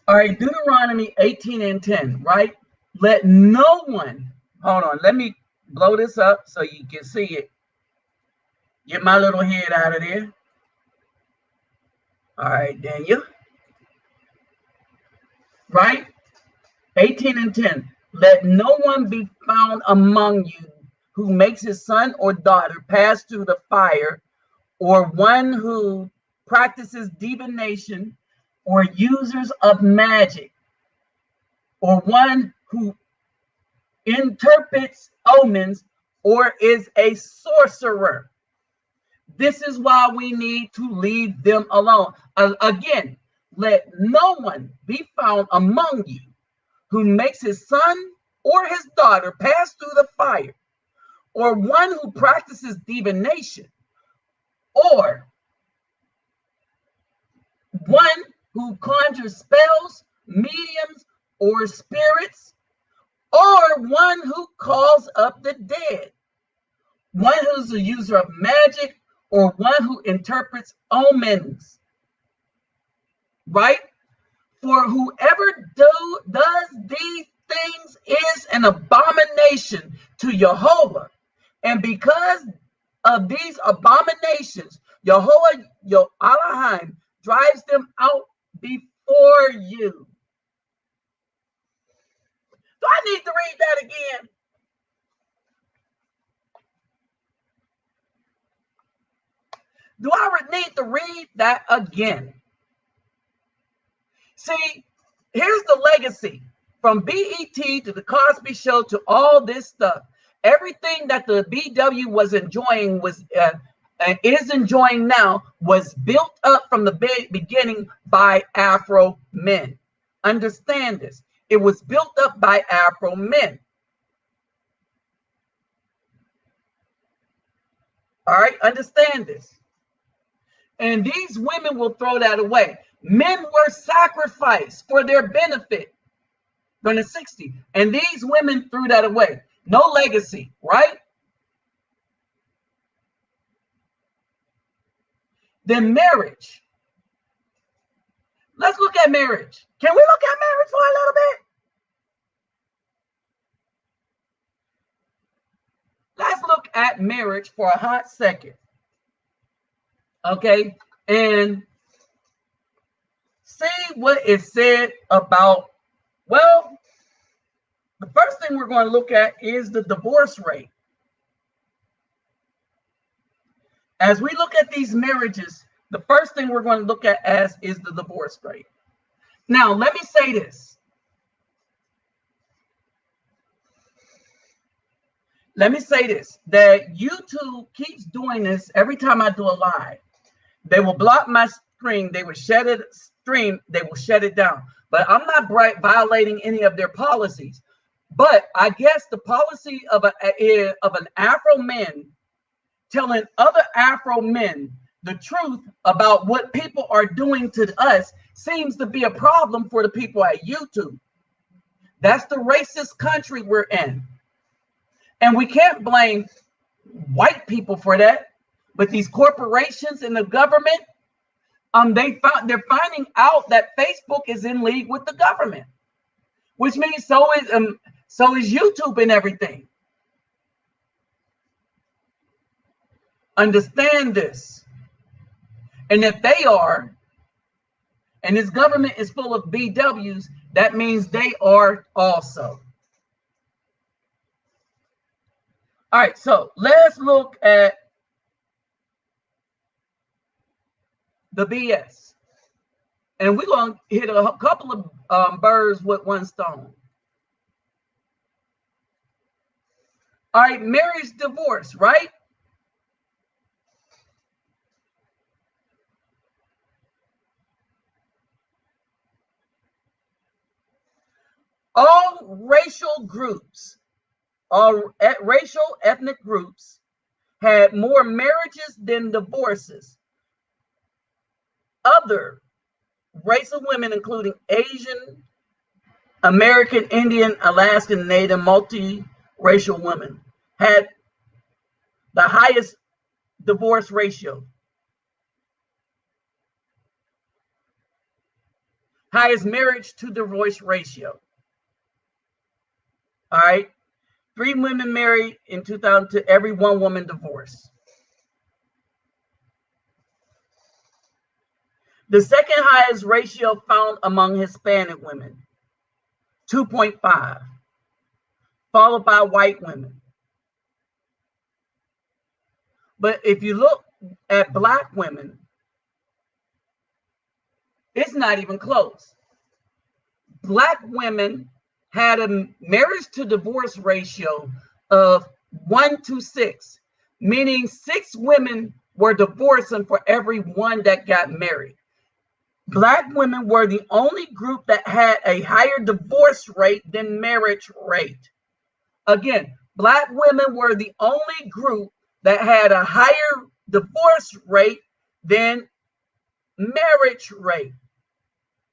All right, Deuteronomy 18 and 10, right? Let no one, hold on, let me blow this up so you can see it. Get my little head out of there. All right, Daniel. Right? 18 and 10. Let no one be found among you who makes his son or daughter pass through the fire, or one who practices divination, or users of magic, or one who interprets omens, or is a sorcerer. This is why we need to leave them alone. Again, let no one be found among you who makes his son or his daughter pass through the fire, or one who practices divination, or one who conjures spells, mediums, or spirits, or one who calls up the dead, one who's a user of magic, or one who interprets omens. Right? For whoever does these things is an abomination to Jehovah. And because of these abominations, Jehovah, your Elohim, drives them out before you. Do I need to read that again? Do I need to read that again? See, here's the legacy from BET to the Cosby Show to all this stuff. Everything that the BW was enjoying was is enjoying now was built up from the beginning by Afro men. Understand this. It was built up by Afro men. All right, understand this. And these women will throw that away. Men were sacrificed for their benefit during the 60s. And these women threw that away. No legacy, right? Then marriage. Let's look at marriage. Can we look at marriage for a little bit? Let's look at marriage for a hot second. Okay? And see what is said about, well, the first thing we're going to look at is the divorce rate. As we look at these marriages, the first thing we're going to look at is the divorce rate. Now, let me say this. let me say this, that YouTube keeps doing this every time I do a live. They will block my screen. They will shut it stream. They will shut it down. But I'm not violating any of their policies. But I guess the policy of an Afro man telling other Afro men the truth about what people are doing to us seems to be a problem for the people at YouTube. That's the racist country we're in. And we can't blame white people for that. But these corporations and the government, they're finding out that Facebook is in league with the government, which means so is YouTube and everything. Understand this. And if they are, and this government is full of BWs, that means they are also. All right, so let's look at the BS. And we're going to hit a couple of birds with one stone. All right, marriage, divorce, right? All racial groups, all racial ethnic groups had more marriages than divorces. Other race of women, including Asian, American, Indian, Alaskan, Native, multi-racial women, had the highest divorce ratio, highest marriage to divorce ratio. All right, 3 women married in 2000 to every 1 woman divorced. The second highest ratio found among Hispanic women, 2.5, followed by white women. But if you look at Black women, it's not even close. Black women had a marriage to divorce ratio of 1 to 6, meaning 6 women were divorcing for every 1 that got married. Black women were the only group that had a higher divorce rate than marriage rate. Again, Black women were the only group that had a higher divorce rate than marriage rate.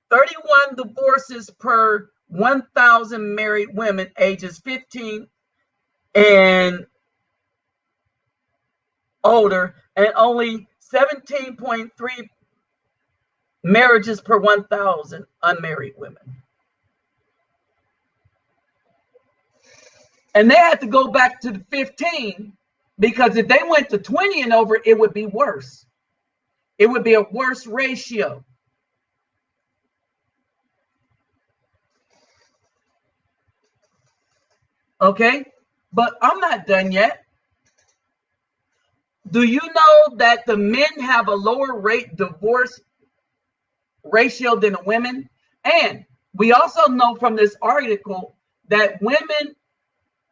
31 divorces per 1,000 married women ages 15 and older, and only 17.3 marriages per 1,000 unmarried women. And they had to go back to the 15, because if they went to 20 and over, it would be worse. It would be a worse ratio. Okay, but I'm not done yet. Do you know that the men have a lower rate divorce ratio than the women? And we also know from this article that women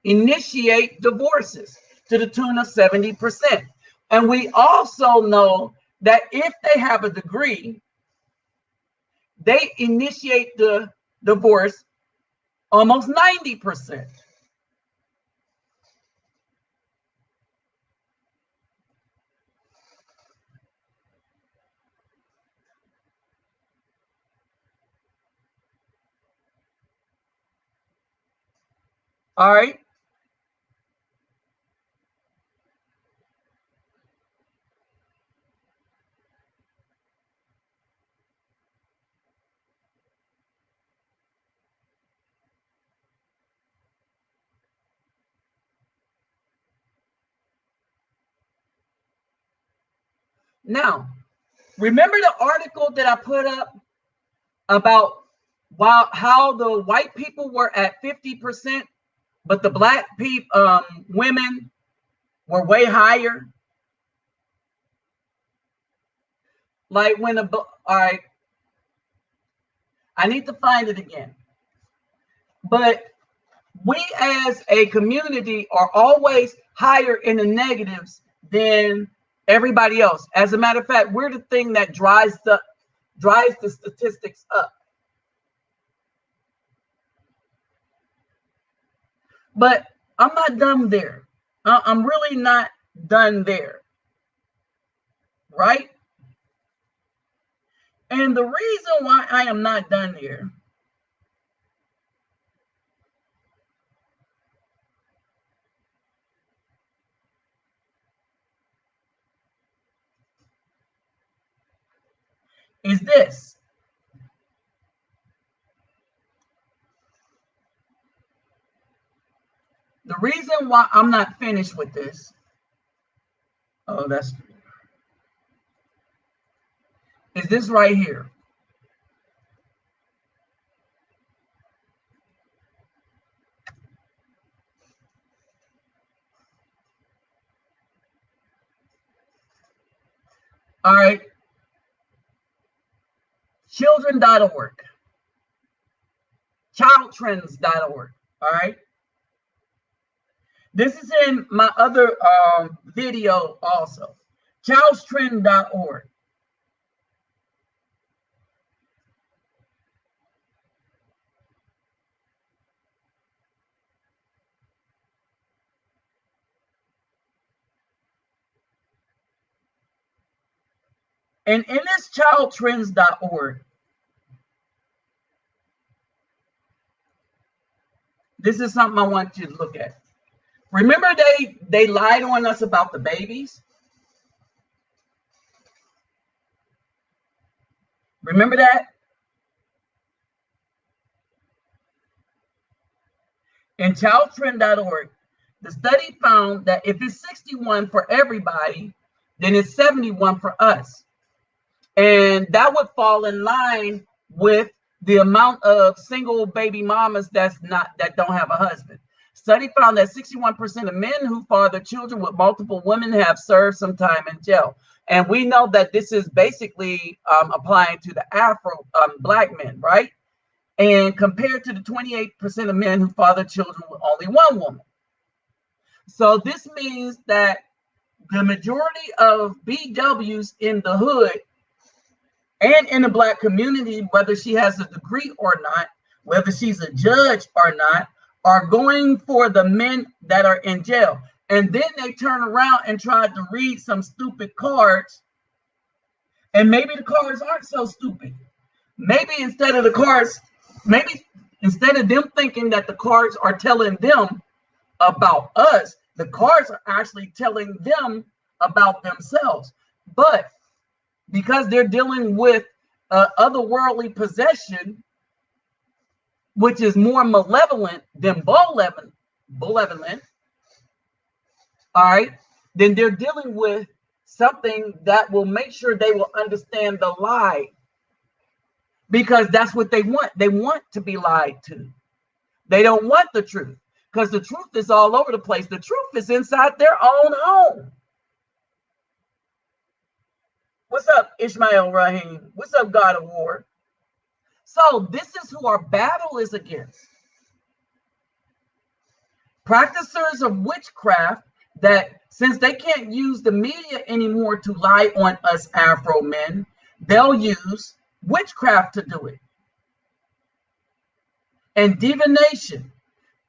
initiate divorces to the tune of 70%. And we also know that if they have a degree, they initiate the divorce almost 90%. All right. Now, remember the article that I put up about how the white people were at 50%, but the Black people, women were way higher? Like when all right, I need to find it again. But we as a community are always higher in the negatives than everybody else. As a matter of fact, we're the thing that drives the statistics up. But I'm not done there. I'm really not done there. Right? And the reason why I am not done there is this. The reason why I'm not finished with this, is this right here. All right. Children.org. Childtrends.org. All right. This is in my other video also. Childtrend.org. And in this childtrends.org, this is something I want you to look at. Remember they lied on us about the babies? Remember that? In childtrend.org, the study found that if it's 61 for everybody, then it's 71 for us. And that would fall in line with the amount of single baby mamas that don't have a husband. Study found that 61% of men who father children with multiple women have served some time in jail. And we know that this is basically applying to the Afro black men, right? And compared to the 28% of men who father children with only one woman. So this means that the majority of BWs in the hood and in the black community, whether she has a degree or not, whether she's a judge or not, are going for the men that are in jail. And then they turn around and try to read some stupid cards. And maybe the cards aren't so stupid. Maybe instead of them thinking that the cards are telling them about us, the cards are actually telling them about themselves. But because they're dealing with otherworldly possession, which is more malevolent than malevolent, all right, then they're dealing with something that will make sure they will understand the lie, because that's what they want. They want to be lied to. They don't want the truth, because the truth is all over the place. The truth is inside their own home. What's up, Ishmael Rahim? What's up, God of War? So this is who our battle is against. Practitioners of witchcraft that, since they can't use the media anymore to lie on us Afro men, they'll use witchcraft to do it. And divination.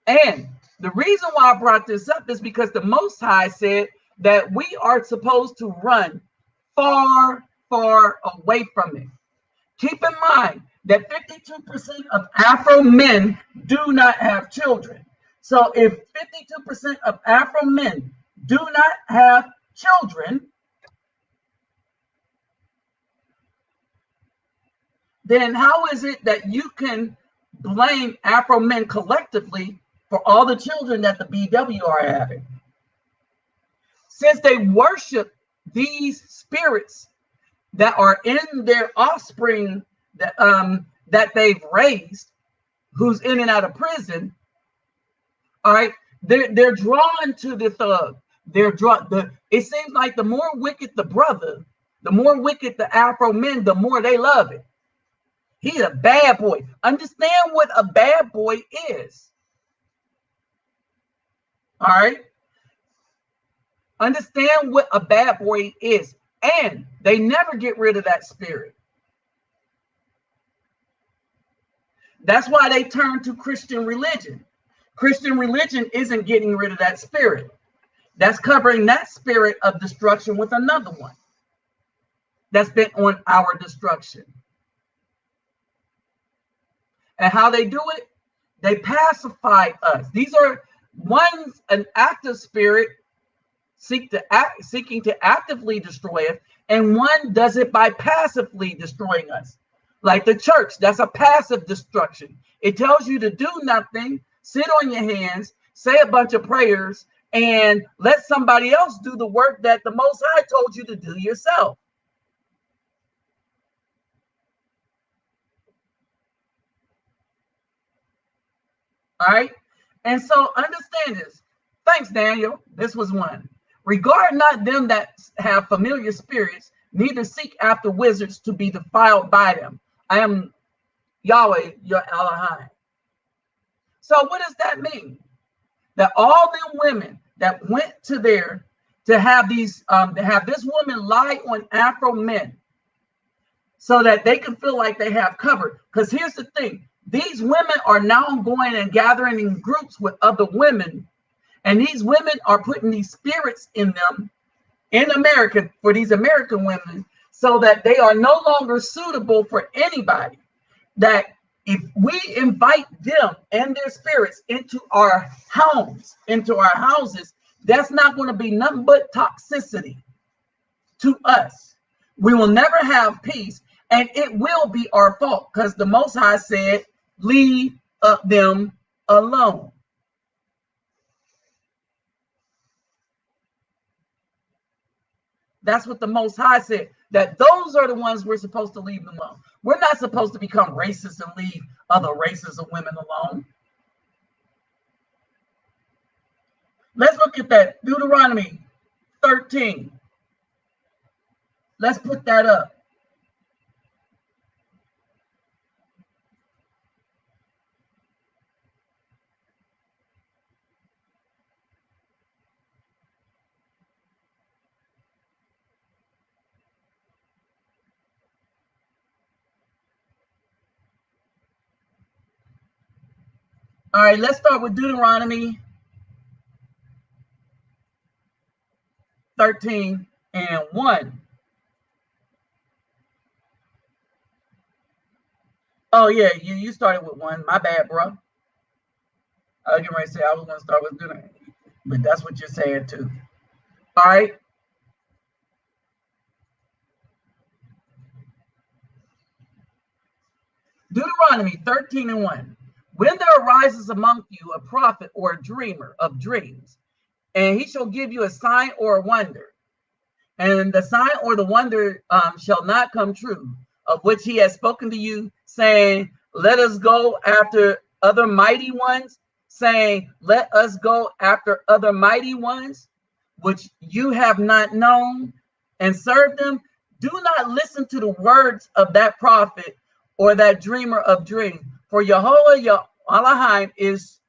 And the reason why I brought this up is because the Most High said that we are supposed to run far, far away from it. Keep in mind that 52% of Afro men do not have children. So if 52% of Afro men do not have children, then how is it that you can blame Afro men collectively for all the children that the BW are having? Since they worship these spirits that are in their offspring that they've raised, who's in and out of prison, all right, they're drawn to the thug. It seems like the more wicked the brother, the more wicked the Afro men, the more they love it. He's a bad boy. Understand what a bad boy is. All right. Understand what a bad boy is. And they never get rid of that spirit. That's why they turn to Christian religion. Christian religion isn't getting rid of that spirit. That's covering that spirit of destruction with another one that's bent on our destruction. And how they do it, they pacify us. These are one's an active spirit seeking to actively destroy us, and one does it by passively destroying us. Like the church, that's a passive destruction. It tells you to do nothing, sit on your hands, say a bunch of prayers, and let somebody else do the work that the Most High told you to do yourself. All right. And so understand this. Thanks, Daniel. This was one. Regard not them that have familiar spirits, neither seek after wizards to be defiled by them. I am Yahweh, your Elohim. So what does that mean? That all them women that went to there to have these, to have this woman lie on Afro men so that they can feel like they have covered. Because here's the thing. These women are now going and gathering in groups with other women. And these women are putting these spirits in them in America for these American women so that they are no longer suitable for anybody. That if we invite them and their spirits into our homes, into our houses, that's not going to be nothing but toxicity to us. We will never have peace, and it will be our fault because the Most High said, leave them alone. That's what the Most High said, that those are the ones we're supposed to leave them alone. We're not supposed to become racist and leave other races of women alone. Let's look at that. Deuteronomy 13. Let's put that up. All right, let's start with Deuteronomy 13 and 1. Oh, yeah, you started with 1. My bad, bro. I was getting ready to say I was going to start with Deuteronomy, but that's what you're saying too. All right. Deuteronomy 13 and 1. When there arises among you a prophet or a dreamer of dreams, and he shall give you a sign or a wonder, and the sign or the wonder shall not come true, of which he has spoken to you, saying, let us go after other mighty ones, saying, let us go after other mighty ones, which you have not known, and serve them. Do not listen to the words of that prophet or that dreamer of dreams. For Jehovah, your Elohim, is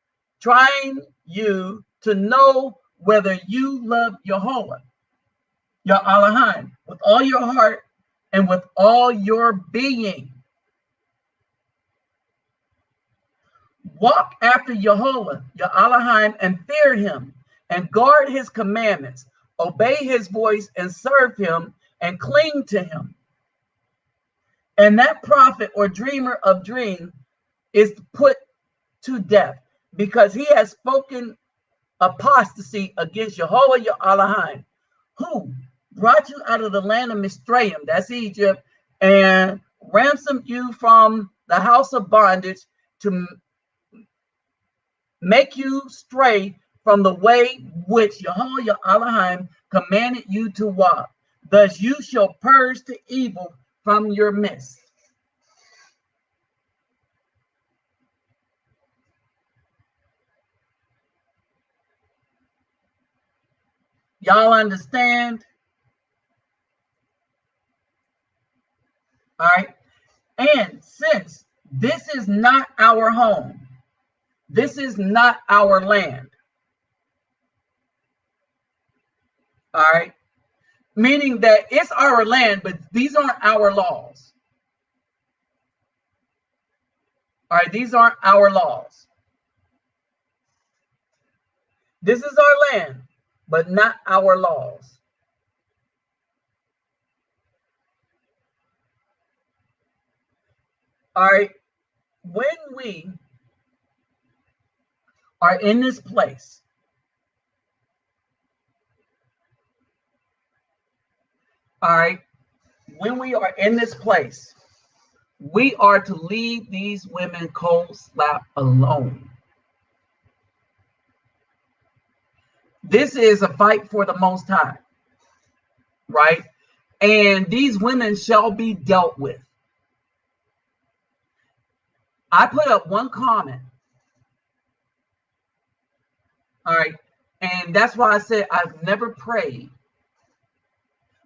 trying you to know whether you love Jehovah, your Elohim, with all your heart and with all your being. Walk after Jehovah, your Elohim, and fear him, and guard his commandments. Obey his voice and serve him, and cling to him. And that prophet or dreamer of dreams is put to death, because he has spoken apostasy against Jehovah your Elohim, who brought you out of the land of Mizraim, that's Egypt, and ransomed you from the house of bondage to make you stray from the way which Jehovah your Elohim commanded you to walk. Thus you shall purge the evil from your midst. Y'all understand? All right. And since this is not our home, this is not our land, All right. Meaning that it's our land, but these aren't our laws. All right. These aren't our laws. This is our land, but not our laws. All right. When we are in this place, all right, when we are in this place, we are to leave these women cold slap alone. This is a fight for the Most High, right? And these women shall be dealt with. I put up one comment, all right, and that's why I said I've never prayed.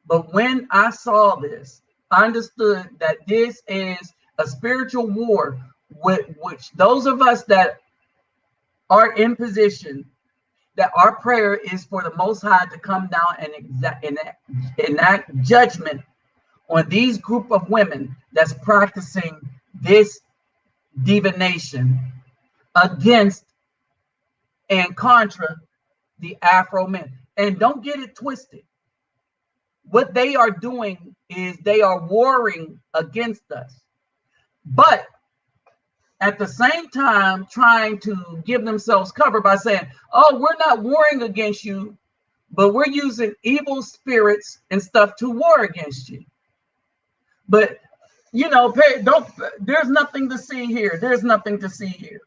But when I saw this, I understood that this is a spiritual war with which those of us that are in position, that our prayer is for the Most High to come down and enact judgment on these group of women that's practicing this divination against and contra the Afro men. And don't get it twisted. What they are doing is they are warring against us, but at the same time trying to give themselves cover by saying, oh, we're not warring against you, but we're using evil spirits and stuff to war against you. But there's nothing to see here. There's nothing to see here.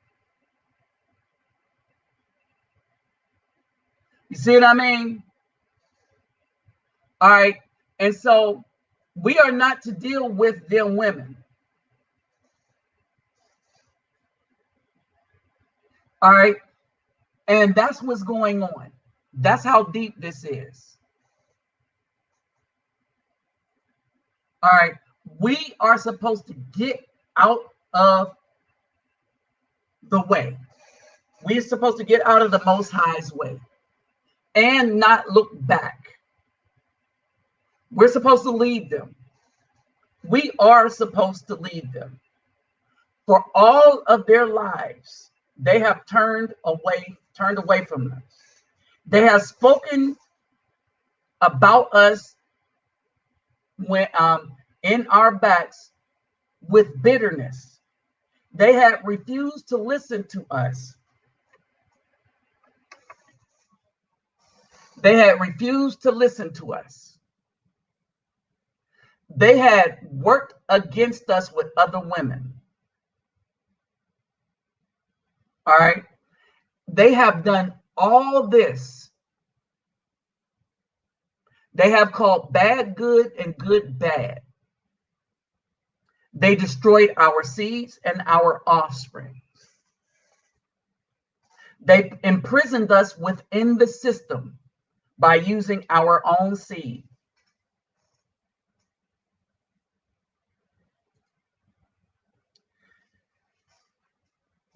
You see what I mean? All right. And so we are not to deal with them women. All right. And that's what's going on. That's how deep this is. All right. We are supposed to get out of the way. We're supposed to get out of the Most High's way and not look back. We're supposed to lead them. We are supposed to lead them. For all of their lives, they have turned away from us. They have spoken about us when in our backs with bitterness. They have refused to listen to us. They had refused to listen to us. They had worked against us with other women. All right. They have done all this. They have called bad good and good bad. They destroyed our seeds and our offspring. They imprisoned us within the system by using our own seed.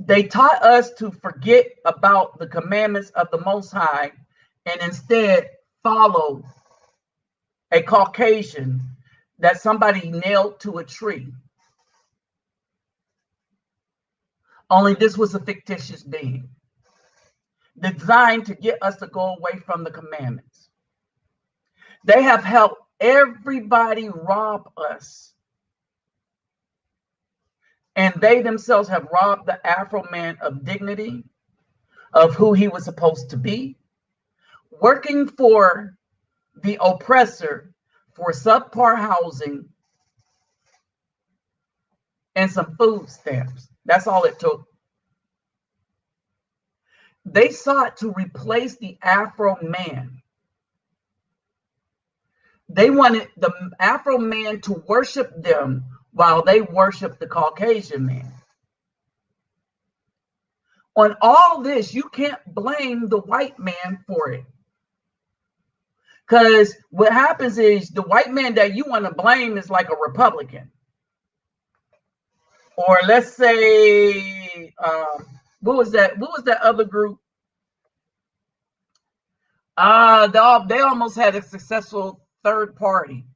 They taught us to forget about the commandments of the Most High and instead follow a Caucasian that somebody nailed to a tree. Only this was a fictitious being designed to get us to go away from the commandments. They have helped everybody rob us. And they themselves have robbed the Afro-Man of dignity, of who he was supposed to be, working for the oppressor for subpar housing and some food stamps. That's all it took. They sought to replace the Afro-Man. They wanted the Afro-Man to worship them while they worship the Caucasian man. On all this, you can't blame the white man for it. Because what happens is the white man that you want to blame is like a Republican. Or let's say, what was that other group? They almost had a successful third party.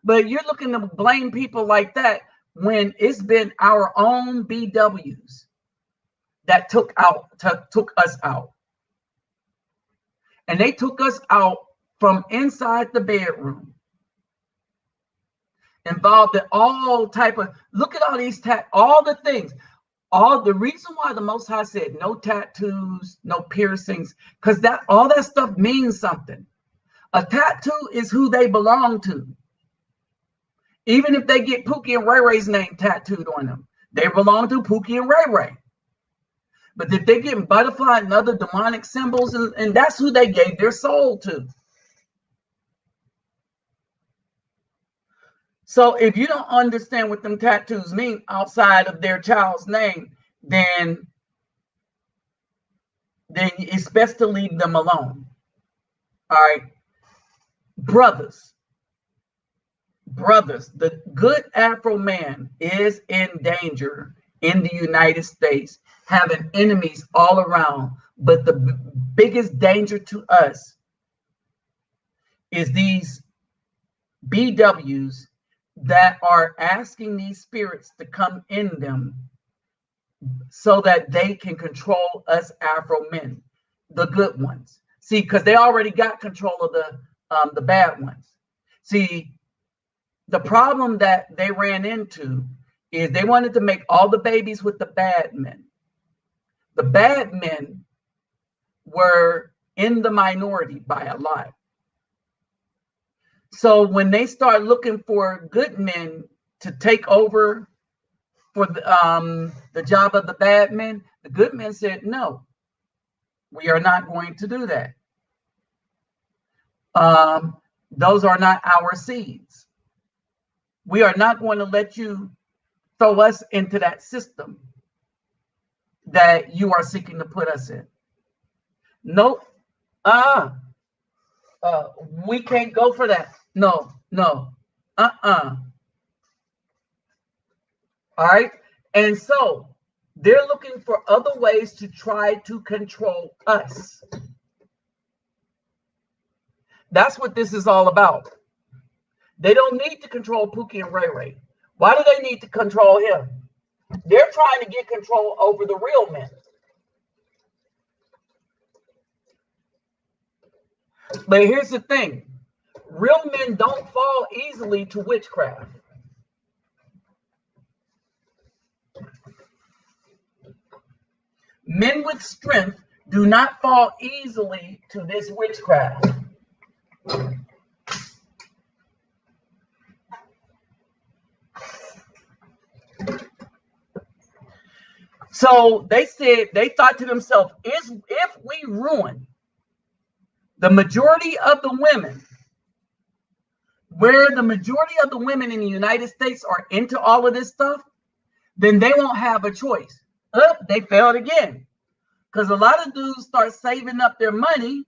But you're looking to blame people like that when it's been our own BWs that took us out. And they took us out from inside the bedroom. Involved in all type of, look at all these all the things. All the reason why the Most High said no tattoos, no piercings, because all that stuff means something. A tattoo is who they belong to. Even if they get Pookie and Ray Ray's name tattooed on them, they belong to Pookie and Ray Ray. But if they get butterfly and other demonic symbols, and that's who they gave their soul to. So if you don't understand what them tattoos mean outside of their child's name, then it's best to leave them alone. All right. Brothers, the good Afro man is in danger in the United States, having enemies all around. But the biggest danger to us is these BWs that are asking these spirits to come in them so that they can control us Afro men, the good ones. See, because they already got control of the bad ones. See, the problem that they ran into is they wanted to make all the babies with the bad men. The bad men were in the minority by a lot. So when they start looking for good men to take over for the job of the bad men, the good men said, no, we are not going to do that. Those are not our seeds. We are not going to let you throw us into that system that you are seeking to put us in. Nope. We can't go for that. No. All right. And so they're looking for other ways to try to control us. That's what this is all about. They don't need to control Pookie and Ray Ray. Why do they need to control him? They're trying to get control over the real men. But here's the thing. Real men don't fall easily to witchcraft. Men with strength do not fall easily to this witchcraft. So they thought to themselves, if we ruin the majority of the women, where the majority of the women in the United States are into all of this stuff, then they won't have a choice. They failed again. Because a lot of dudes start saving up their money,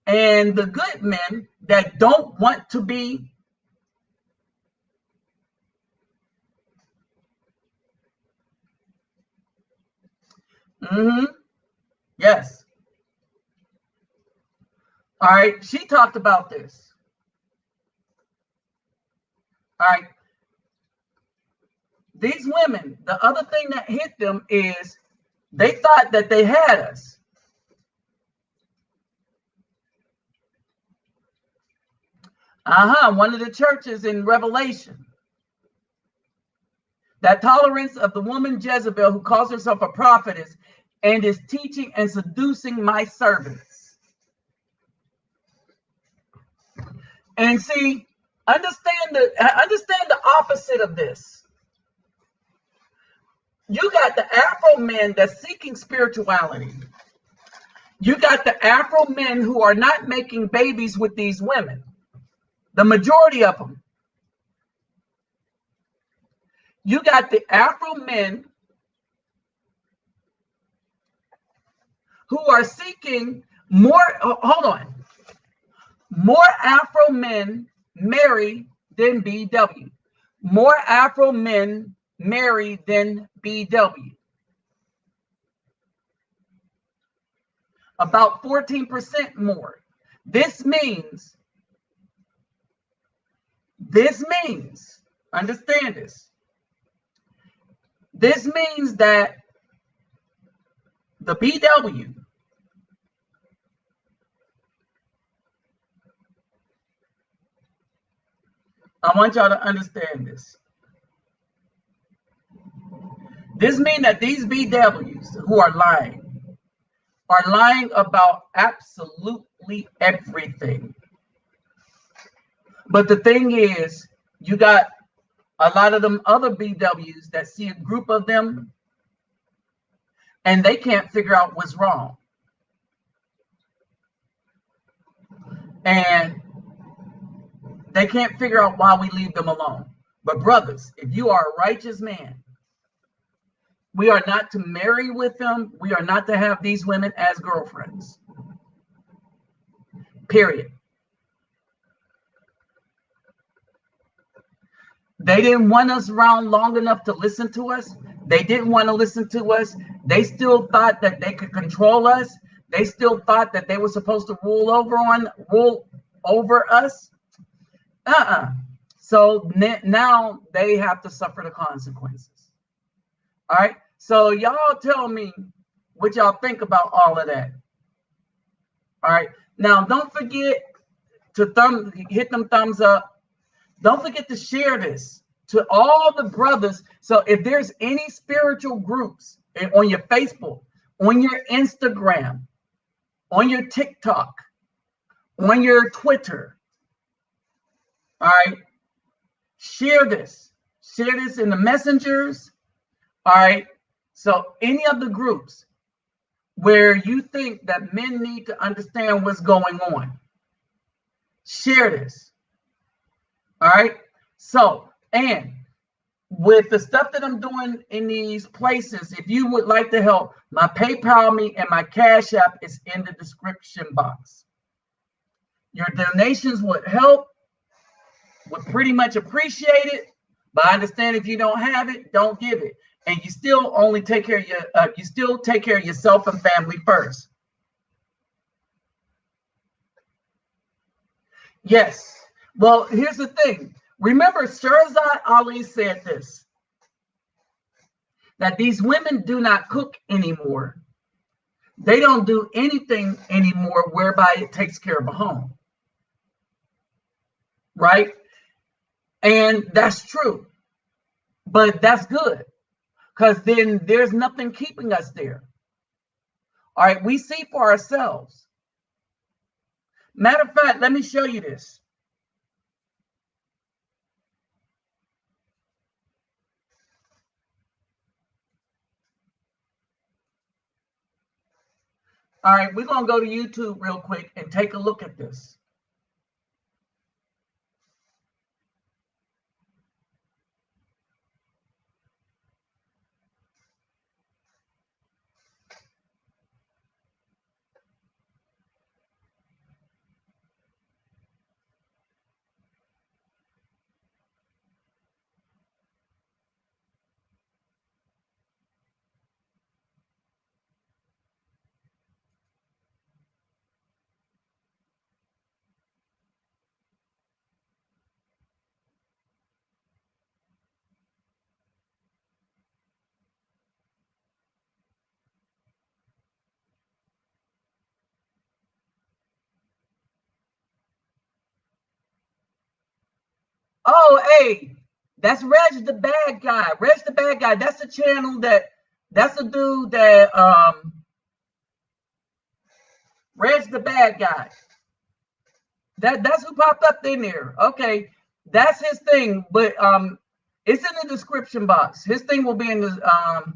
and the good men that don't want to be yes. All right. She talked about this. All right. These women, the other thing that hit them is they thought that they had us. One of the churches in Revelation. That tolerance of the woman Jezebel, who calls herself a prophetess and is teaching and seducing my servants. And see, understand the opposite of this. You got the Afro men that's seeking spirituality. You got the Afro men who are not making babies with these women. The majority of them. You got the Afro men who are seeking more, more Afro men marry than BW. More Afro men marry than BW. About 14% more. This means, understand this. This means that the BW I want y'all to understand this. This means that these BWs who are lying about absolutely everything. But the thing is, you got a lot of them other BWs that see a group of them and they can't figure out what's wrong. And they can't figure out why we leave them alone. But brothers, if you are a righteous man, we are not to marry with them. We are not to have these women as girlfriends. Period. They didn't want us around long enough to listen to us. They didn't want to listen to us. They still thought that they could control us. They still thought that they were supposed to rule over us. So now they have to suffer the consequences. All right. So y'all tell me what y'all think about all of that. All right. Now don't forget to hit them thumbs up. Don't forget to share this to all the brothers. So if there's any spiritual groups on your Facebook, on your Instagram, on your TikTok, on your Twitter, all right, share this in the messengers. All right. So any of the groups where you think that men need to understand what's going on, share this. All right. So, and with the stuff that I'm doing in these places, if you would like to help, my PayPal me and my Cash App is in the description box. Your donations would help, would pretty much appreciate it. But I understand if you don't have it, don't give it. And you still only take care of yourself and family first. Yes. Well, here's the thing. Remember, Shirzad Ali said this, that these women do not cook anymore. They don't do anything anymore whereby it takes care of a home. Right? And that's true. But that's good, because then there's nothing keeping us there. All right, we see for ourselves. Matter of fact, let me show you this. All right, we're going to go to YouTube real quick and take a look at this. Oh, hey, that's Reg the bad guy. Reg the bad guy. That's the channel that's the dude that Reg the bad guy. That's who popped up in there. Okay, that's his thing, but it's in the description box. His thing will be in the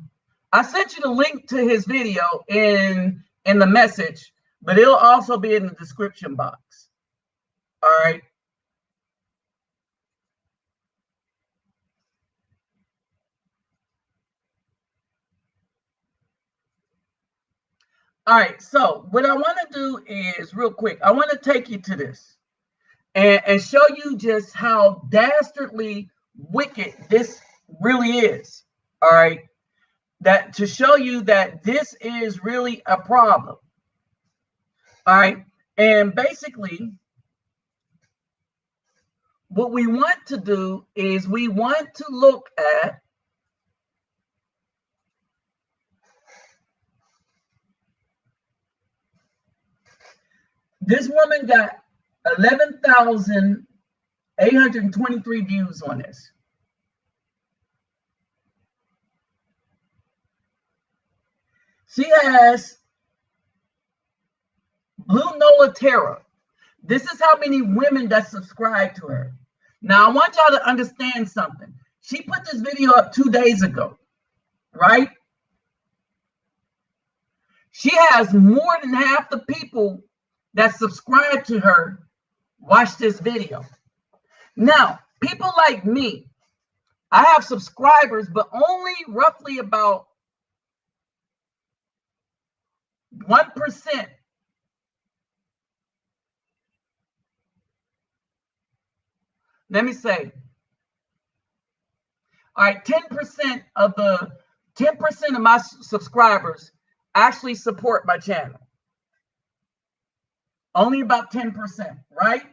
I sent you the link to his video in the message, but it'll also be in the description box. All right. All right, so what I want to do is real quick, I want to take you to this and show you just how dastardly wicked this really is. All right, that to show you that this is really a problem. All right, And basically, what we want to do is we want to look at this woman got 11,823 views on this. She has Blue Nola Terra. This is how many women that subscribe to her. Now, I want y'all to understand something. She put this video up 2 days ago, right? She has more than half the people that subscribe to her watch this video. Now, people like me, I have subscribers, but only roughly about 1%. Let me say, all right, 10% of my subscribers actually support my channel. Only about 10%, right?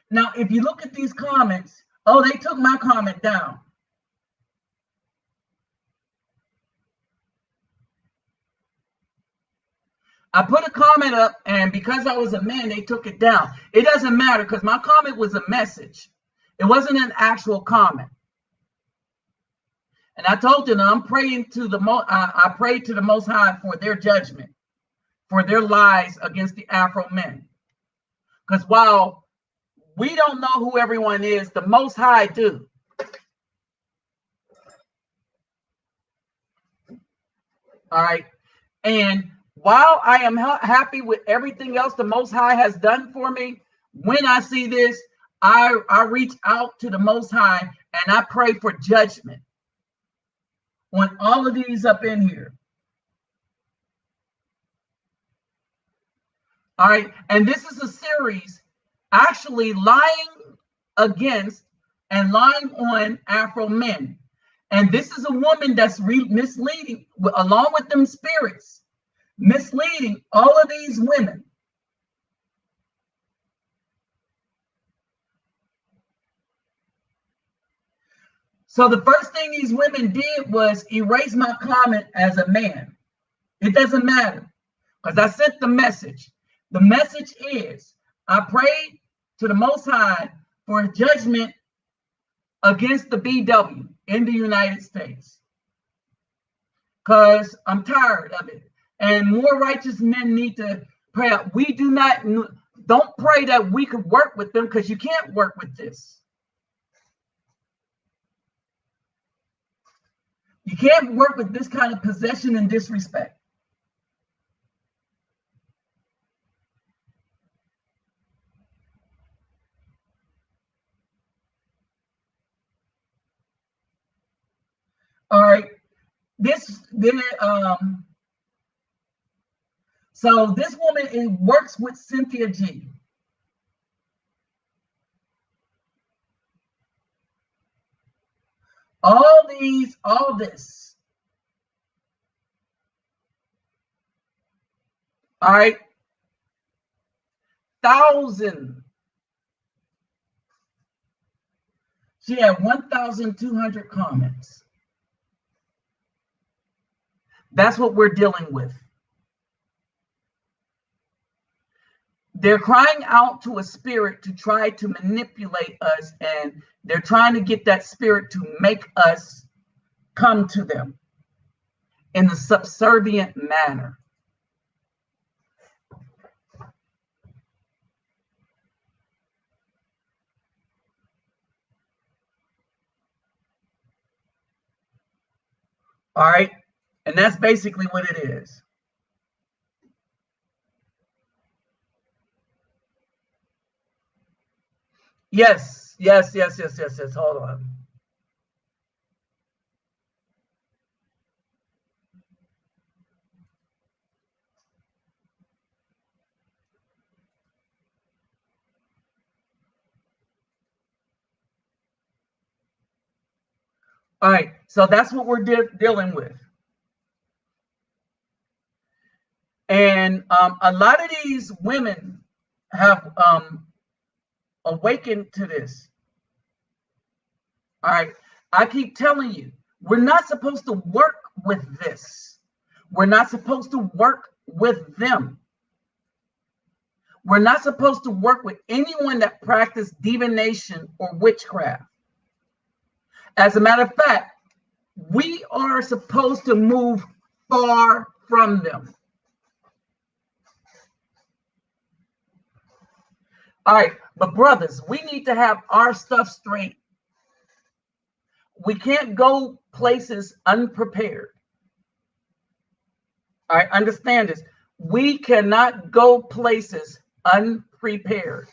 Now, if you look at these comments, oh, they took my comment down. I put a comment up, and because I was a man, they took it down. It doesn't matter because my comment was a message. It wasn't an actual comment. And I told them I'm praying to I prayed to the Most High for their judgment, for their lies against the Afro men. Because while we don't know who everyone is, the Most High do. All right. And while I am happy with everything else the Most High has done for me, when I see this, I reach out to the Most High and I pray for judgment on all of these up in here. All right. And this is a series actually lying against and lying on Afro men. And this is a woman that's misleading, along with them spirits, misleading all of these women. So the first thing these women did was erase my comment as a man. It doesn't matter because I sent the message. The message is, I prayed to the Most High for judgment against the BW in the United States because I'm tired of it. And more righteous men need to pray out. Don't pray that we could work with them because you can't work with this. You can't work with this kind of possession and disrespect. All right. So this woman works with Cynthia G. All this. All right. 1,000. She had 1,200 comments. That's what we're dealing with. They're crying out to a spirit to try to manipulate us, and they're trying to get that spirit to make us come to them in a subservient manner. All right. And that's basically what it is. Yes. Hold on. All right. So that's what we're dealing with. And a lot of these women have awakened to this. All right. I keep telling you, we're not supposed to work with this. We're not supposed to work with them. We're not supposed to work with anyone that practices divination or witchcraft. As a matter of fact, we are supposed to move far from them. All right, but brothers, we need to have our stuff straight. We can't go places unprepared. All right, understand this. We cannot go places unprepared.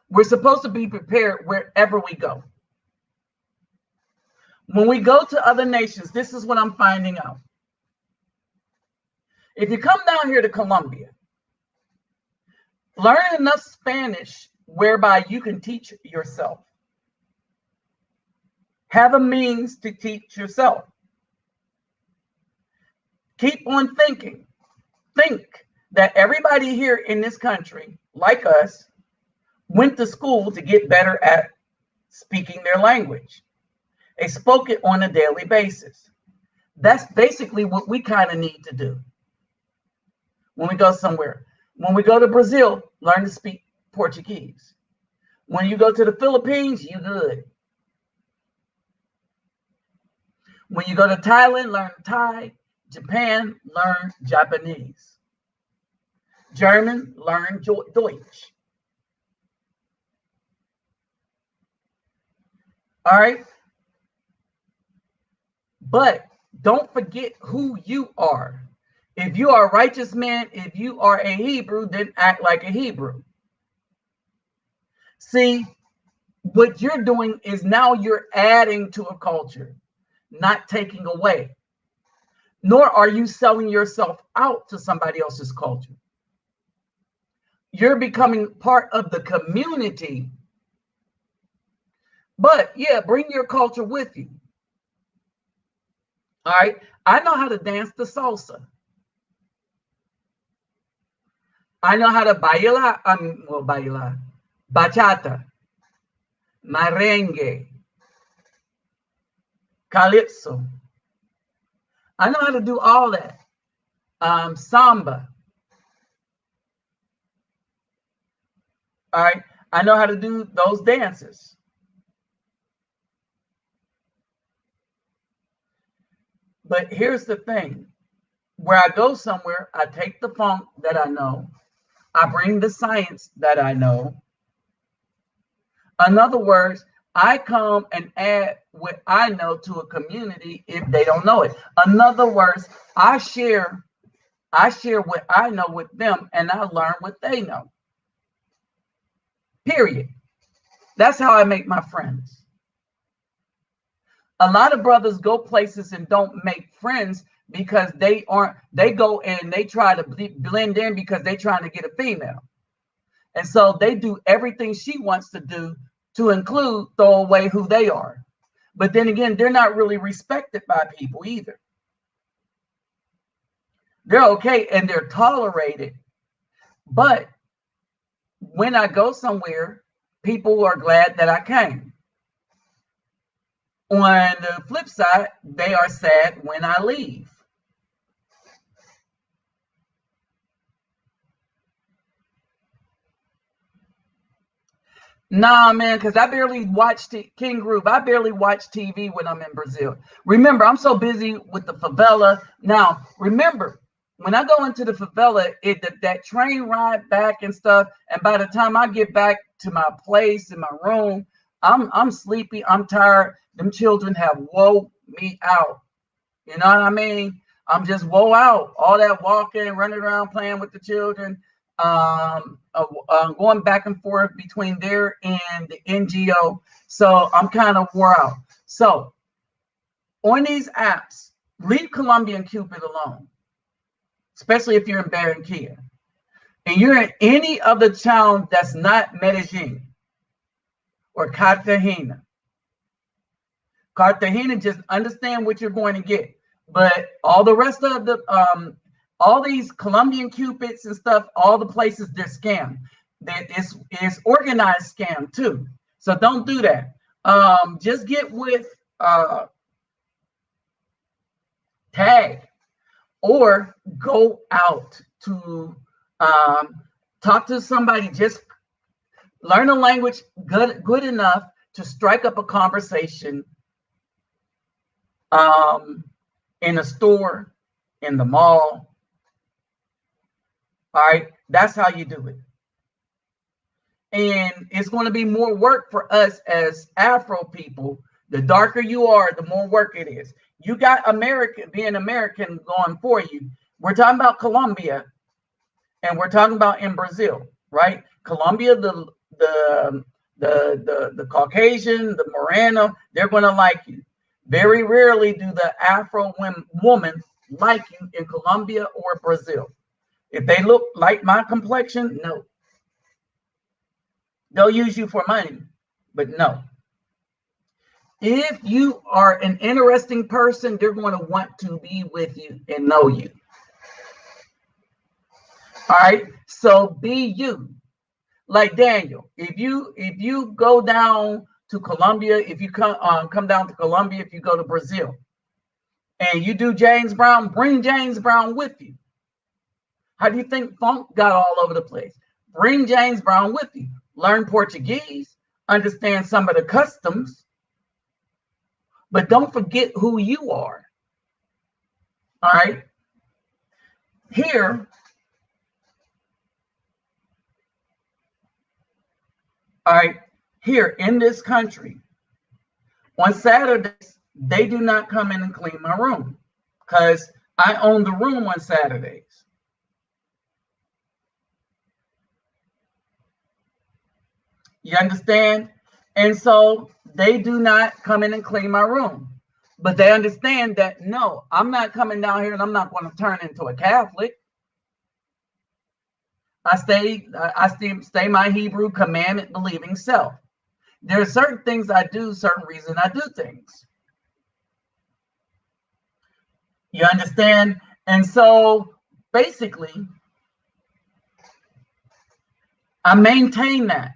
We're supposed to be prepared wherever we go. When we go to other nations, this is what I'm finding out. If you come down here to Colombia, learn enough Spanish whereby you can teach yourself. Have a means to teach yourself. Keep on thinking. Think that everybody here in this country, like us, went to school to get better at speaking their language. They spoke it on a daily basis. That's basically what we kind of need to do when we go somewhere. When we go to Brazil, learn to speak Portuguese. When you go to the Philippines, you good. When you go to Thailand, learn Thai. Japan, learn Japanese. German, learn Deutsch. All right? But don't forget who you are. If you are a righteous man, if you are a Hebrew, then act like a Hebrew. See, what you're doing is now you're adding to a culture, not taking away. Nor are you selling yourself out to somebody else's culture. You're becoming part of the community. But yeah, bring your culture with you. All right. I know how to dance the salsa. I know how to bailar, bachata, merengue, calypso. I know how to do all that. Samba. All right. I know how to do those dances. But here's the thing. Where I go somewhere, I take the funk that I know. I bring the science that I know. In other words, I come and add what I know to a community if they don't know it. In other words, I share what I know with them and I learn what they know. Period. That's how I make my friends. A lot of brothers go places and don't make friends because they go and they try to blend in because they're trying to get a female. And so they do everything she wants to do to include throw away who they are. But then again, they're not really respected by people either. They're okay and they're tolerated. But when I go somewhere, people are glad that I came. On the flip side, they are sad when I leave. Nah, man, because I barely watch King Group. I barely watch TV when I'm in Brazil. Remember, I'm so busy with the favela. Now, remember, when I go into the favela, that train ride back and stuff, and by the time I get back to my place in my room, I'm sleepy. I'm tired. Them children have wore me out. You know what I mean? I'm just wore out. All that walking, running around, playing with the children. Going back and forth between there and the NGO. So I'm kind of wore out. So on these apps, leave Colombian Cupid alone, especially if you're in Barranquilla. And you're in any other town that's not Medellin or Cartagena. Cartagena, just understand what you're going to get. But all the rest of the all these Colombian Cupids and stuff, all the places they're scam. That is organized scam too. So don't do that. Just get with Tag, or go out to talk to somebody. Just learn a language good enough to strike up a conversation in a store, in the mall. All right, that's how you do it. And it's going to be more work for us as Afro people. The darker you are, the more work it is. You got being American going for you. We're talking about Colombia, and we're talking about in Brazil, right? Colombia, the Caucasian, the Moreno, they're going to like you. Very rarely do the Afro woman like you in Colombia or Brazil. If they look like my complexion, no. They'll use you for money, but no. If you are an interesting person, they're going to want to be with you and know you. All right, so be you. Like Daniel, if you go down to Colombia, if you come down to Colombia, if you go to Brazil, and you do James Brown, bring James Brown with you. How do you think funk got all over the place? Bring James Brown with you. Learn Portuguese, understand some of the customs, but don't forget who you are. All right. Here, all right, here in this country, on Saturdays, they do not come in and clean my room because I own the room on Saturdays. You understand? And so they do not come in and clean my room. But they understand that, no, I'm not coming down here and I'm not going to turn into a Catholic. I stay my Hebrew commandment believing self. There are certain things I do, certain reasons I do things. You understand? And so basically, I maintain that.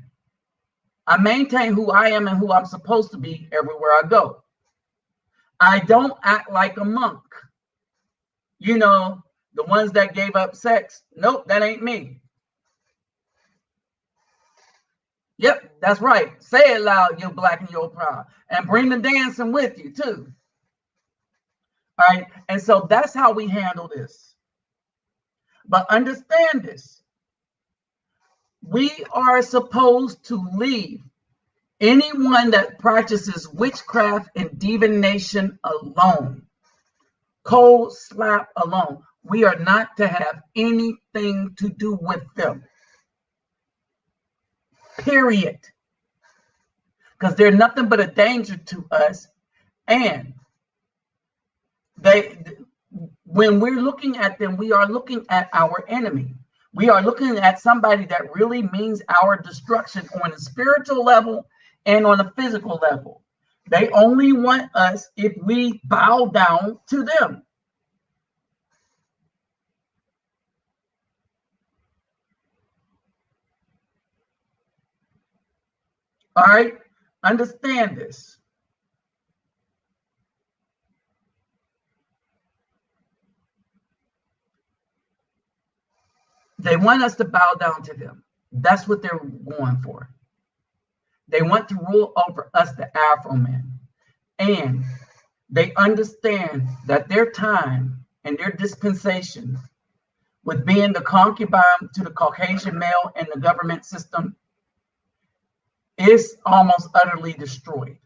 I maintain who I am and who I'm supposed to be everywhere I go. I don't act like a monk. You know, the ones that gave up sex. Nope, that ain't me. Yep, that's right. Say it loud, you're black and you're proud. And bring the dancing with you too. All right, and so that's how we handle this. But understand this. We are supposed to leave anyone that practices witchcraft and divination alone. Cold slap alone. We are not to have anything to do with them. Period. Because they're nothing but a danger to us. And when we're looking at them, we are looking at our enemy. We are looking at somebody that really means our destruction on a spiritual level and on a physical level. They only want us if we bow down to them. All right, understand this. They want us to bow down to them. That's what they're going for. They want to rule over us, the AFROMAN. And they understand that their time and their dispensation with being the concubine to the Caucasian male in the government system is almost utterly destroyed.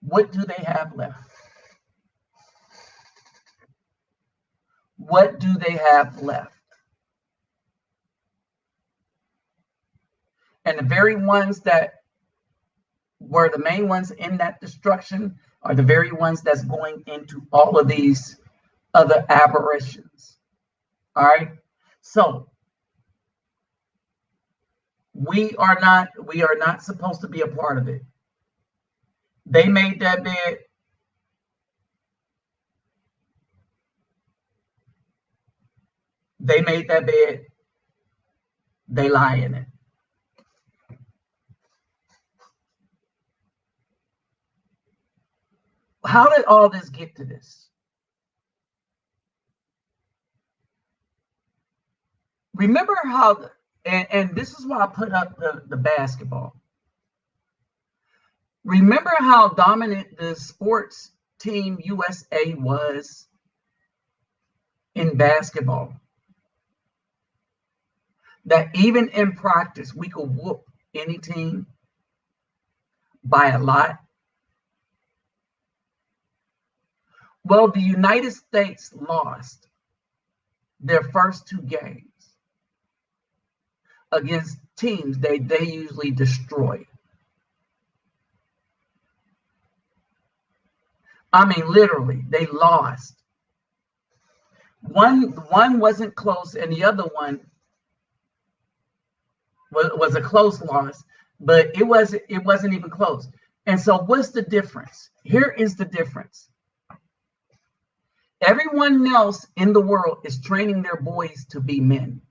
What do they have left? What do they have left? And the very ones that were the main ones in that destruction are the very ones that's going into all of these other aberrations. All right. So we are not supposed to be a part of it. They made that bed. They made that bed. They lie in it. How did all this get to this? Remember how, and this is why I put up the basketball. Remember how dominant the sports team USA was in basketball? That even in practice, we could whoop any team by a lot. Well, the United States lost their first 2 games against teams they usually destroy. I mean, literally, they lost. One wasn't close, and the other one was a close loss, but it wasn't even close. And so, what's the difference? Here is the difference. Everyone else in the world is training their boys to be men.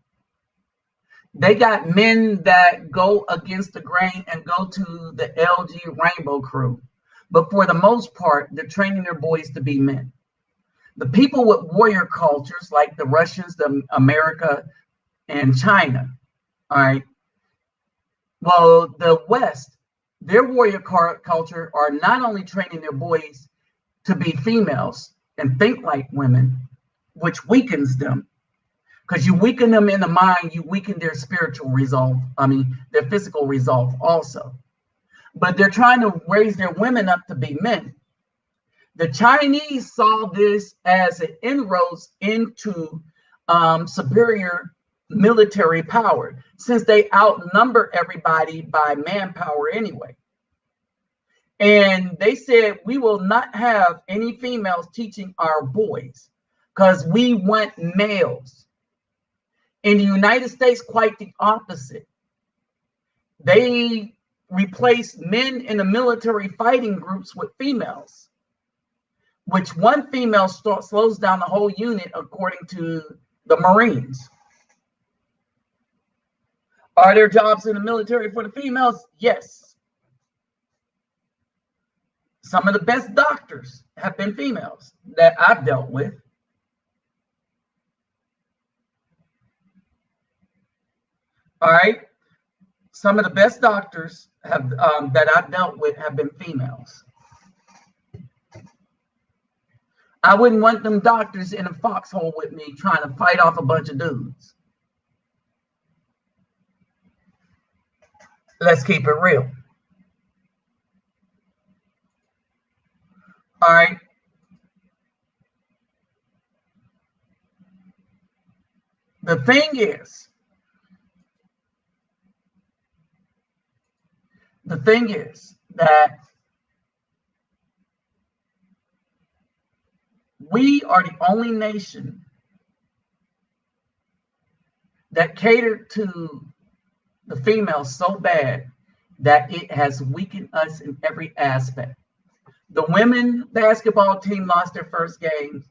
They got men that go against the grain and go to the LG Rainbow Crew. But for the most part, they're training their boys to be men. The people with warrior cultures, like the Russians, the America, and China, all right? Well, the West, their warrior culture are not only training their boys to be females and think like women, which weakens them. Because you weaken them in the mind, you weaken their spiritual resolve. I mean, their physical resolve also. But they're trying to raise their women up to be men. The Chinese saw this as an inroads into superior military power, since they outnumber everybody by manpower anyway. And they said, we will not have any females teaching our boys because we want males. In the United States, quite the opposite. They replaced men in the military fighting groups with females, which one female slows down the whole unit, according to the Marines. Are there jobs in the military for the females? Yes. Some of the best doctors have been females that I've dealt with. All right. Some of the best doctors have that I've dealt with have been females. I wouldn't want them doctors in a foxhole with me trying to fight off a bunch of dudes. Let's keep it real. All right. The thing is that we are the only nation that catered to the females so bad that it has weakened us in every aspect. The women basketball team lost their first game.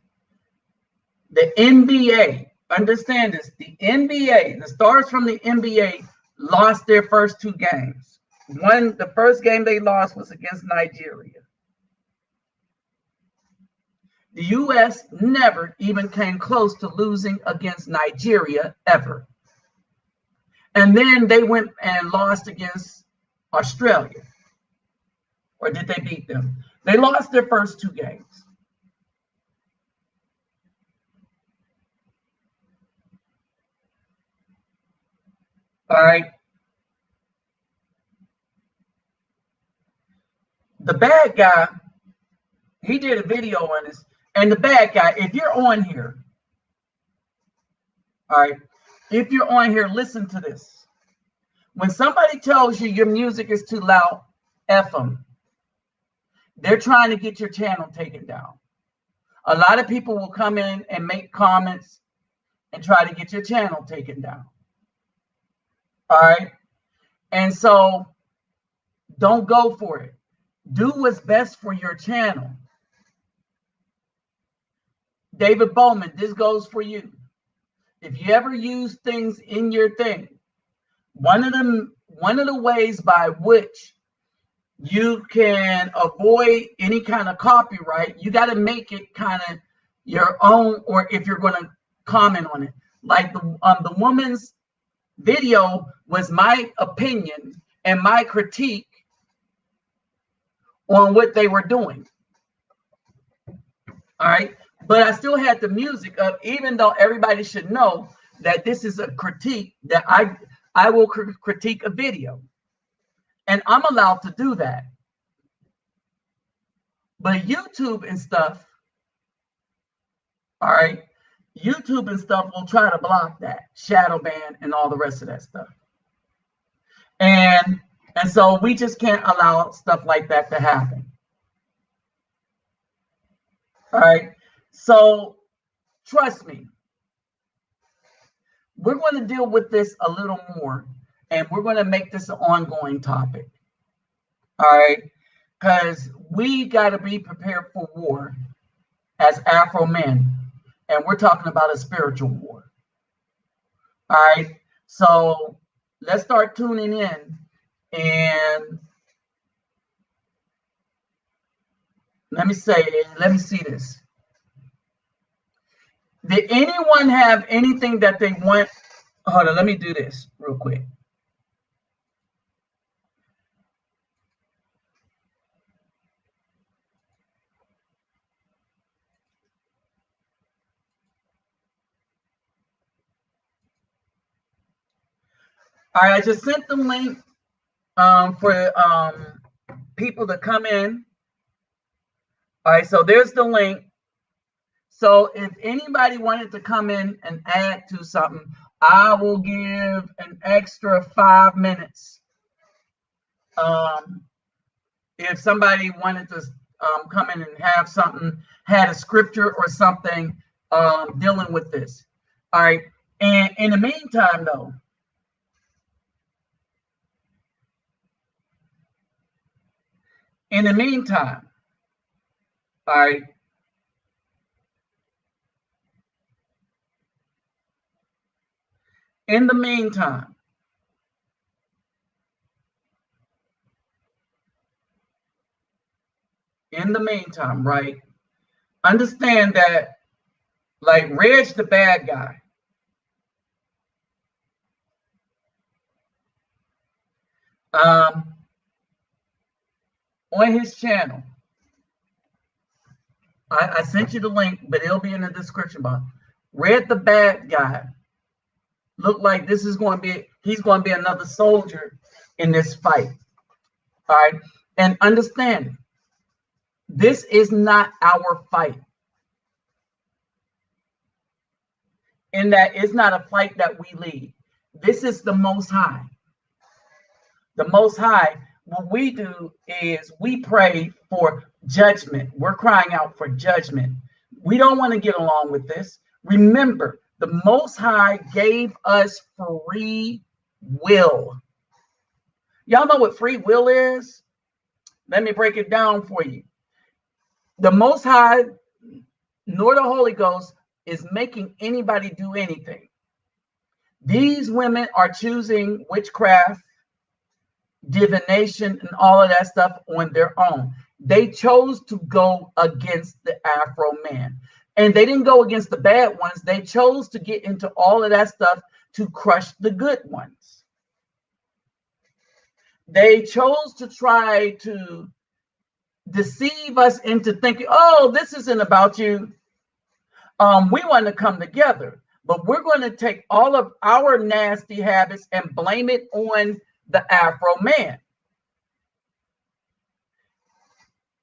The NBA, understand this, the NBA, the stars from the NBA lost their first 2 games. The first game they lost was against Nigeria. The U.S. never even came close to losing against Nigeria ever. And then they went and lost against Australia. Or did they beat them? They lost their first 2 games. All right. The bad guy, he did a video on this. And the bad guy, if you're on here, all right, if you're on here, listen to this. When somebody tells you your music is too loud, F them. They're trying to get your channel taken down. A lot of people will come in and make comments and try to get your channel taken down. All right. And so don't go for it. Do what's best for your channel. David Bowman, this goes for you. If you ever use things in your thing, one of the ways by which you can avoid any kind of copyright, you got to make it kind of your own, or if you're going to comment on it. Like the woman's video was my opinion and my critique on what they were doing. All right. But I still had the music up, even though everybody should know that this is a critique, that I will critique a video. And I'm allowed to do that. But YouTube and stuff, all right, YouTube and stuff will try to block that, shadow ban and all the rest of that stuff. And so we just can't allow stuff like that to happen. All right. So trust me, we're going to deal with this a little more, and we're going to make this an ongoing topic. All right. Because we got to be prepared for war as Afro men. And we're talking about a spiritual war. All right. So let's start tuning in. And let me see this. Did anyone have anything that they want? Hold on, let me do this real quick. All right, I just sent the link for people to come in. All right, so there's the link. So if anybody wanted to come in and add to something, I will give an extra 5 minutes. If somebody wanted to come in and have something, had a scripture or something dealing with this. All right. And in the meantime, though, all right, in the meantime, right, understand that, like, Reg the bad guy, on his channel, I sent you the link, but it'll be in the description box. Red the bad guy look like this is going to be, he's going to be another soldier in this fight. All right. And understand, this is not our fight. In that it's not a fight that we lead. This is the Most High. The Most High, what we do is we pray for judgment. We're crying out for judgment. We don't want to get along with this. Remember, the Most High gave us free will. Y'all know what free will is? Let me break it down for you. The Most High, nor the Holy Ghost, is making anybody do anything. These women are choosing witchcraft, divination, and all of that stuff on their own. They chose to go against the Afro man. And they didn't go against the bad ones. They chose to get into all of that stuff to crush the good ones. They chose to try to deceive us into thinking, oh, this isn't about you. We want to come together, but we're going to take all of our nasty habits and blame it on the Afro man.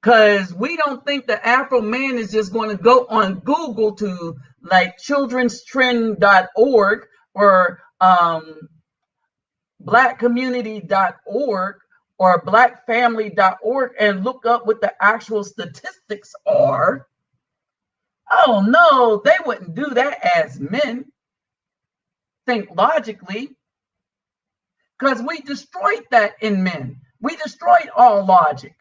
Because we don't think the Afro man is just going to go on Google to like childrenstrend.org or blackcommunity.org or blackfamily.org and look up what the actual statistics are. Oh, no, they wouldn't do that as men. Think logically. Because we destroyed that in men. We destroyed all logic.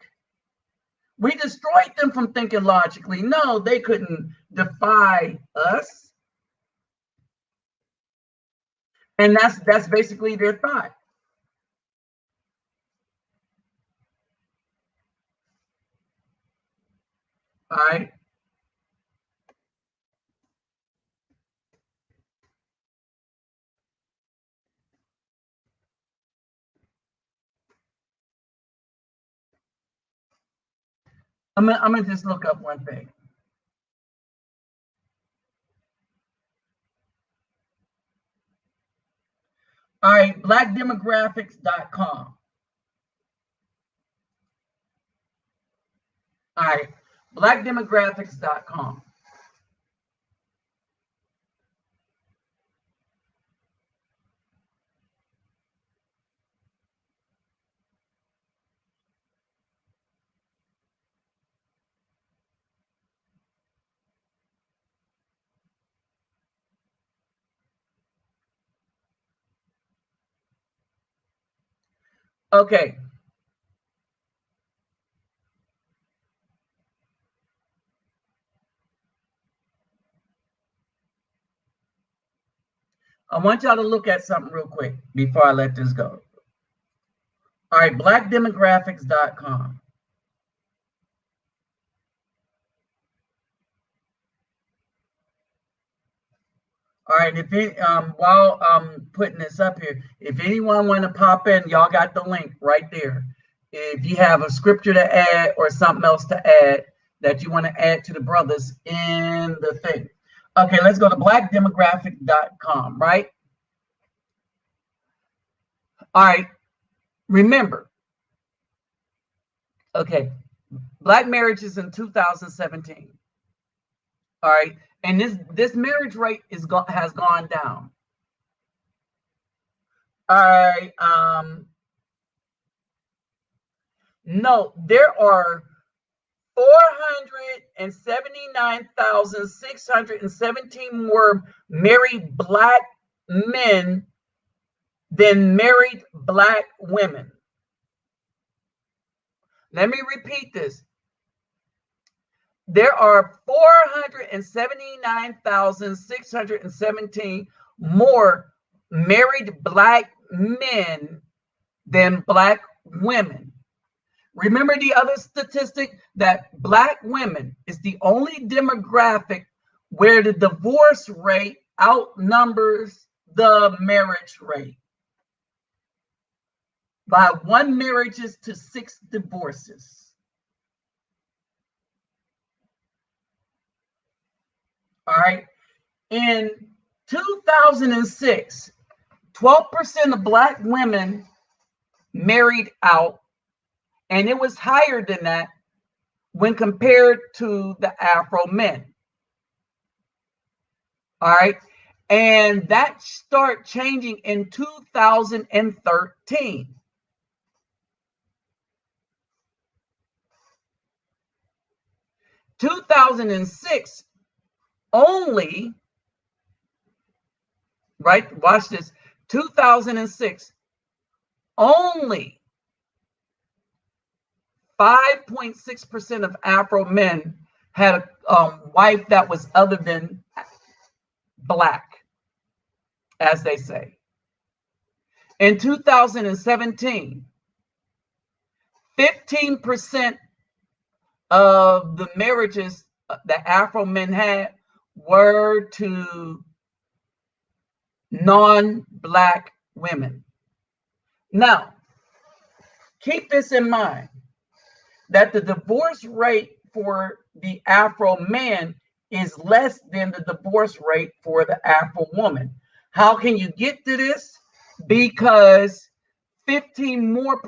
We destroyed them from thinking logically. No, they couldn't defy us. And that's basically their thought. All right. I'm gonna just look up one thing. All right, blackdemographics.com. All right, blackdemographics.com. Okay. I want y'all to look at something real quick before I let this go. All right, blackdemographics.com. All right, while I'm putting this up here, if anyone want to pop in, y'all got the link right there. If you have a scripture to add or something else to add that you want to add to the brothers in the thing. Okay, let's go to blackdemographic.com, right? All right, remember, okay, black marriages in 2017. All right, and this marriage rate has gone down. All right, no, there are 479,617 more married black men than married black women. Let me repeat this. There are 479,617 more married black men than black women. Remember the other statistic that black women is the only demographic where the divorce rate outnumbers the marriage rate by 1 marriages to 6 divorces. All right. In 2006, 12% of black women married out, and it was higher than that when compared to the Afro men. All right. And that started changing in 2013. In 2006, only, right? Watch this. 2006, only 5.6% of Afro men had a wife that was other than black, as they say. In 2017, 15% of the marriages that Afro men had were to non-black women. Now, keep this in mind, that the divorce rate for the Afro man is less than the divorce rate for the Afro woman. How can you get to this? Because 15% more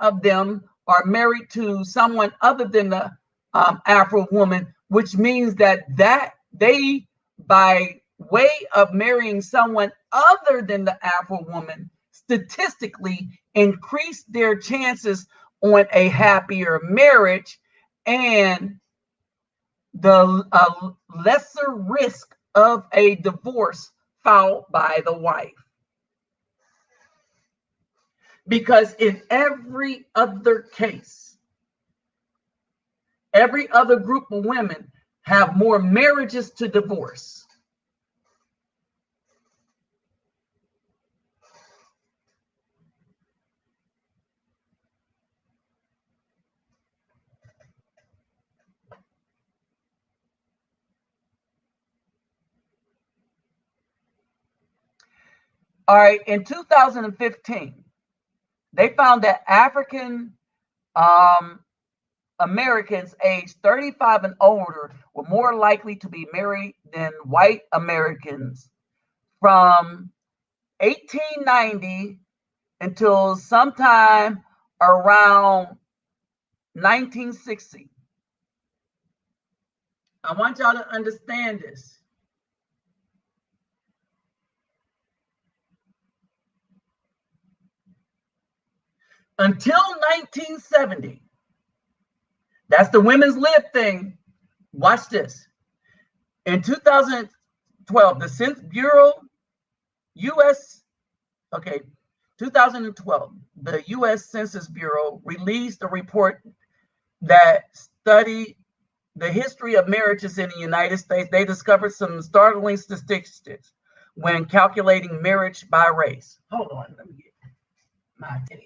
of them are married to someone other than the Afro woman, which means that they, by way of marrying someone other than the Afro woman, statistically increase their chances on a happier marriage and the lesser risk of a divorce filed by the wife. Because in every other case, every other group of women have more marriages to divorce. All right, in 2015, they found that African Americans aged 35 and older were more likely to be married than white Americans from 1890 until sometime around 1960. I want y'all to understand this. Until 1970, that's the women's lib thing. Watch this. In 2012, the Census Bureau, 2012, the U.S. Census Bureau released a report that studied the history of marriages in the United States. They discovered some startling statistics when calculating marriage by race. Hold on, let me get my titty.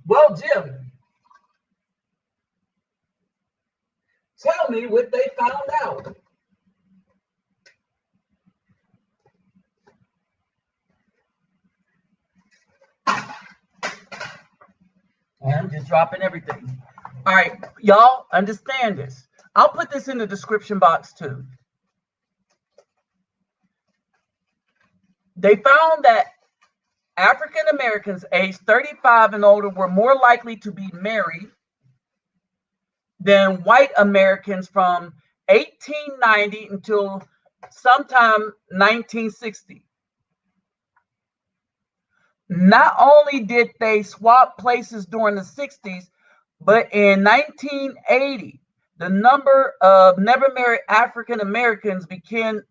Well, Jim, tell me what they found out. I'm just dropping everything. All right, y'all understand this. I'll put this in the description box too. They found that African Americans aged 35 and older were more likely to be married than white Americans from 1890 until sometime 1960. Not only did they swap places during the 60s, but in 1980, the number of never married African Americans began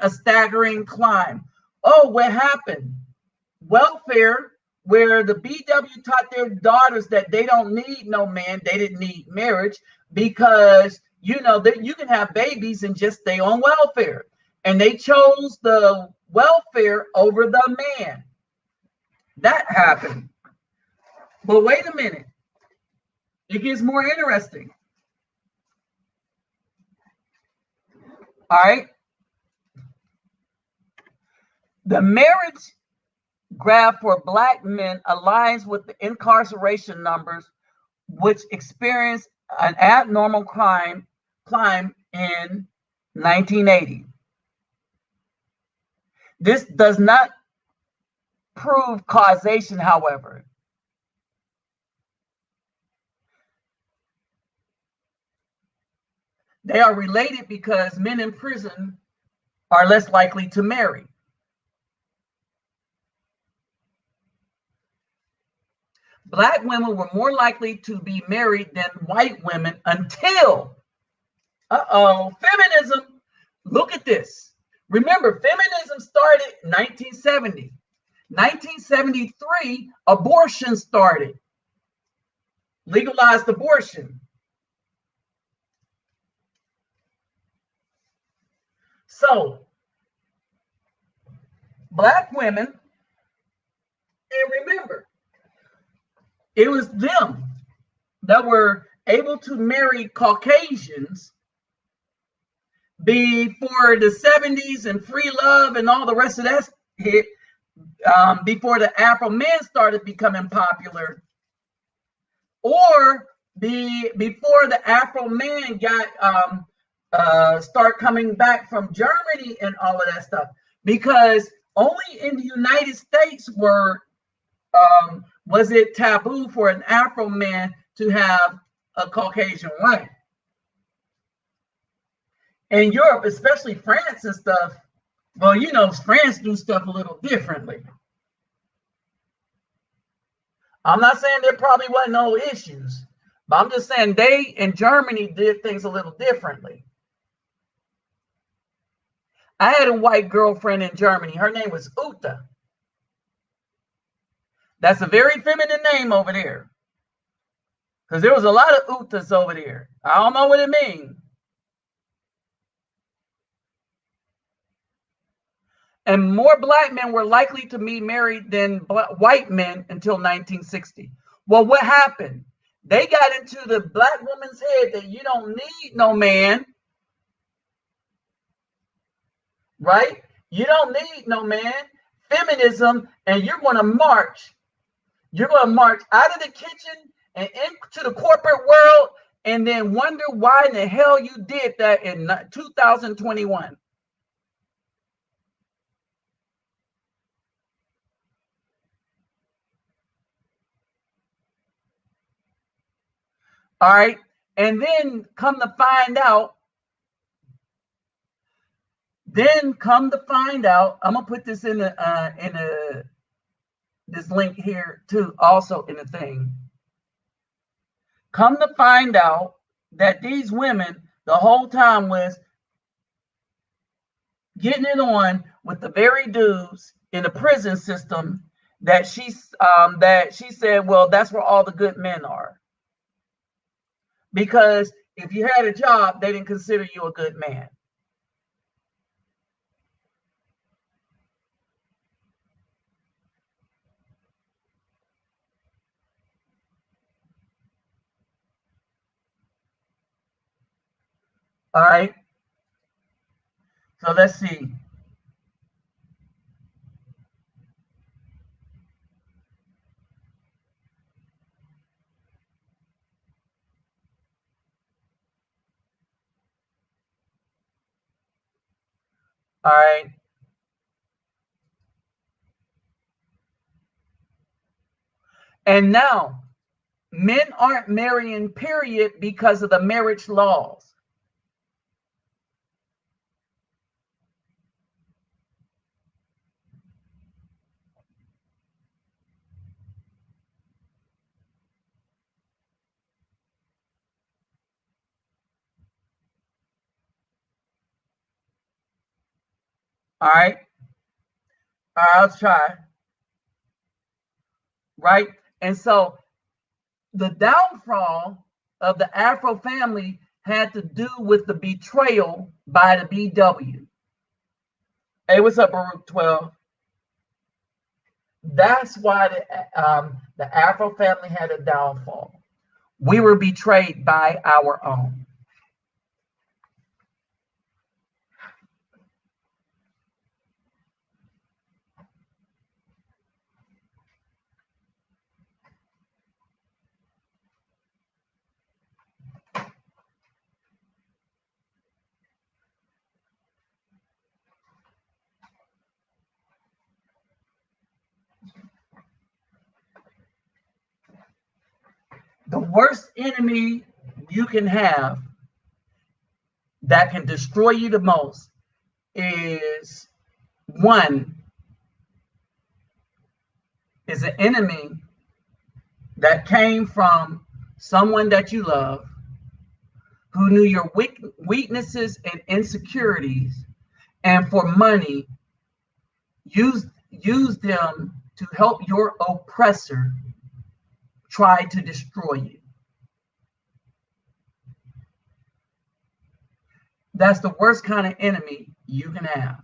a staggering climb. Oh, what happened? Welfare, where the BW taught their daughters that they don't need no man, they didn't need marriage because you know that you can have babies and just stay on welfare. And they chose the welfare over the man. That happened. But wait a minute. It gets more interesting. All right. The marriage graph for Black men aligns with the incarceration numbers, which experienced an abnormal climb in 1980. This does not prove causation, however. They are related because men in prison are less likely to marry. Black women were more likely to be married than white women until, feminism. Look at this. Remember, feminism started in 1970. 1973, abortion started. Legalized abortion. So, Black women, and remember, it was them that were able to marry Caucasians before the 70s and free love and all the rest of that hit, before the AFROMAN started becoming popular, or before the AFROMAN got start coming back from Germany and all of that stuff, because only in the United States was it taboo for an Afro man to have a Caucasian wife. In Europe, especially France and stuff, well, you know, France do stuff a little differently. I'm not saying there probably wasn't no issues, But I'm just saying they in Germany did things a little differently. I had a white girlfriend in Germany. Her name was Uta. That's a very feminine name over there. Because there was a lot of Utas over there. I don't know what it means. And more black men were likely to be married than white men until 1960. Well, what happened? They got into the black woman's head that you don't need no man, right? You don't need no man. Feminism, and you're going to march. You're going to march out of the kitchen and into the corporate world, and then wonder why in the hell you did that in 2021. All right. And then come to find out, I'm gonna put this in this link here too, also in the thing. Come to find out that these women the whole time was getting it on with the very dudes in the prison system that she said, well, that's where all the good men are. Because if you had a job, they didn't consider you a good man. All right. So let's see. All right. And now, men aren't marrying, period, because of the marriage laws. All right. All right, I'll try. Right. And so the downfall of the Afro family had to do with the betrayal by the BW. Hey, what's up, Baruch 12? That's why the Afro family had a downfall. We were betrayed by our own. The worst enemy you can have that can destroy you the most is an enemy that came from someone that you love, who knew your weaknesses and insecurities, and for money used them to help your oppressor try to destroy you. That's the worst kind of enemy you can have.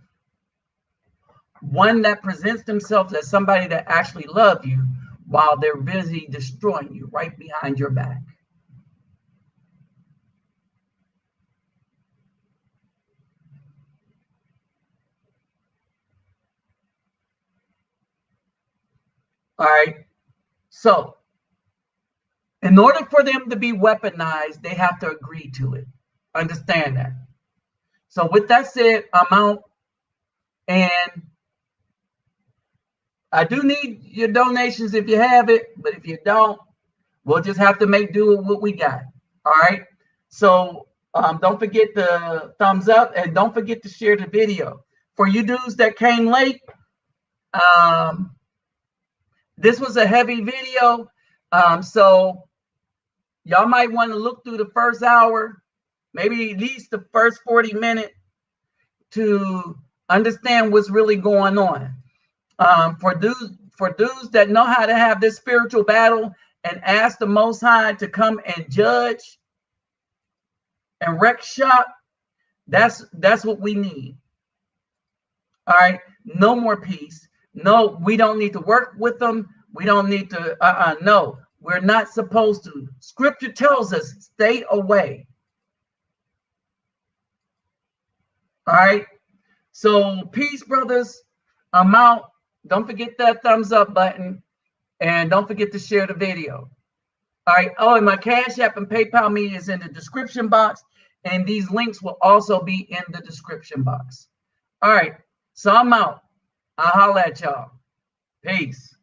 One that presents themselves as somebody that actually loves you while they're busy destroying you right behind your back. All right. So, in order for them to be weaponized, they have to agree to it. Understand that. So, with that said, I'm out. And I do need your donations if you have it. But if you don't, we'll just have to make do with what we got. All right. So, don't forget the thumbs up and don't forget to share the video. For you dudes that came late, this was a heavy video. So Y'all might want to look through the first hour, maybe at least the first 40 minutes to understand what's really going on. For dudes that know how to have this spiritual battle and ask the Most High to come and judge and wreck shop, that's what we need. All right, no more peace. No, we don't need to work with them. We don't need to. No, we're not supposed to. Scripture tells us stay away. All right. So peace, brothers. I'm out. Don't forget that thumbs up button, and don't forget to share the video. All right. Oh, and my Cash App and PayPal me is in the description box, and these links will also be in the description box. All right. So I'm out. I'll holler at y'all. Peace.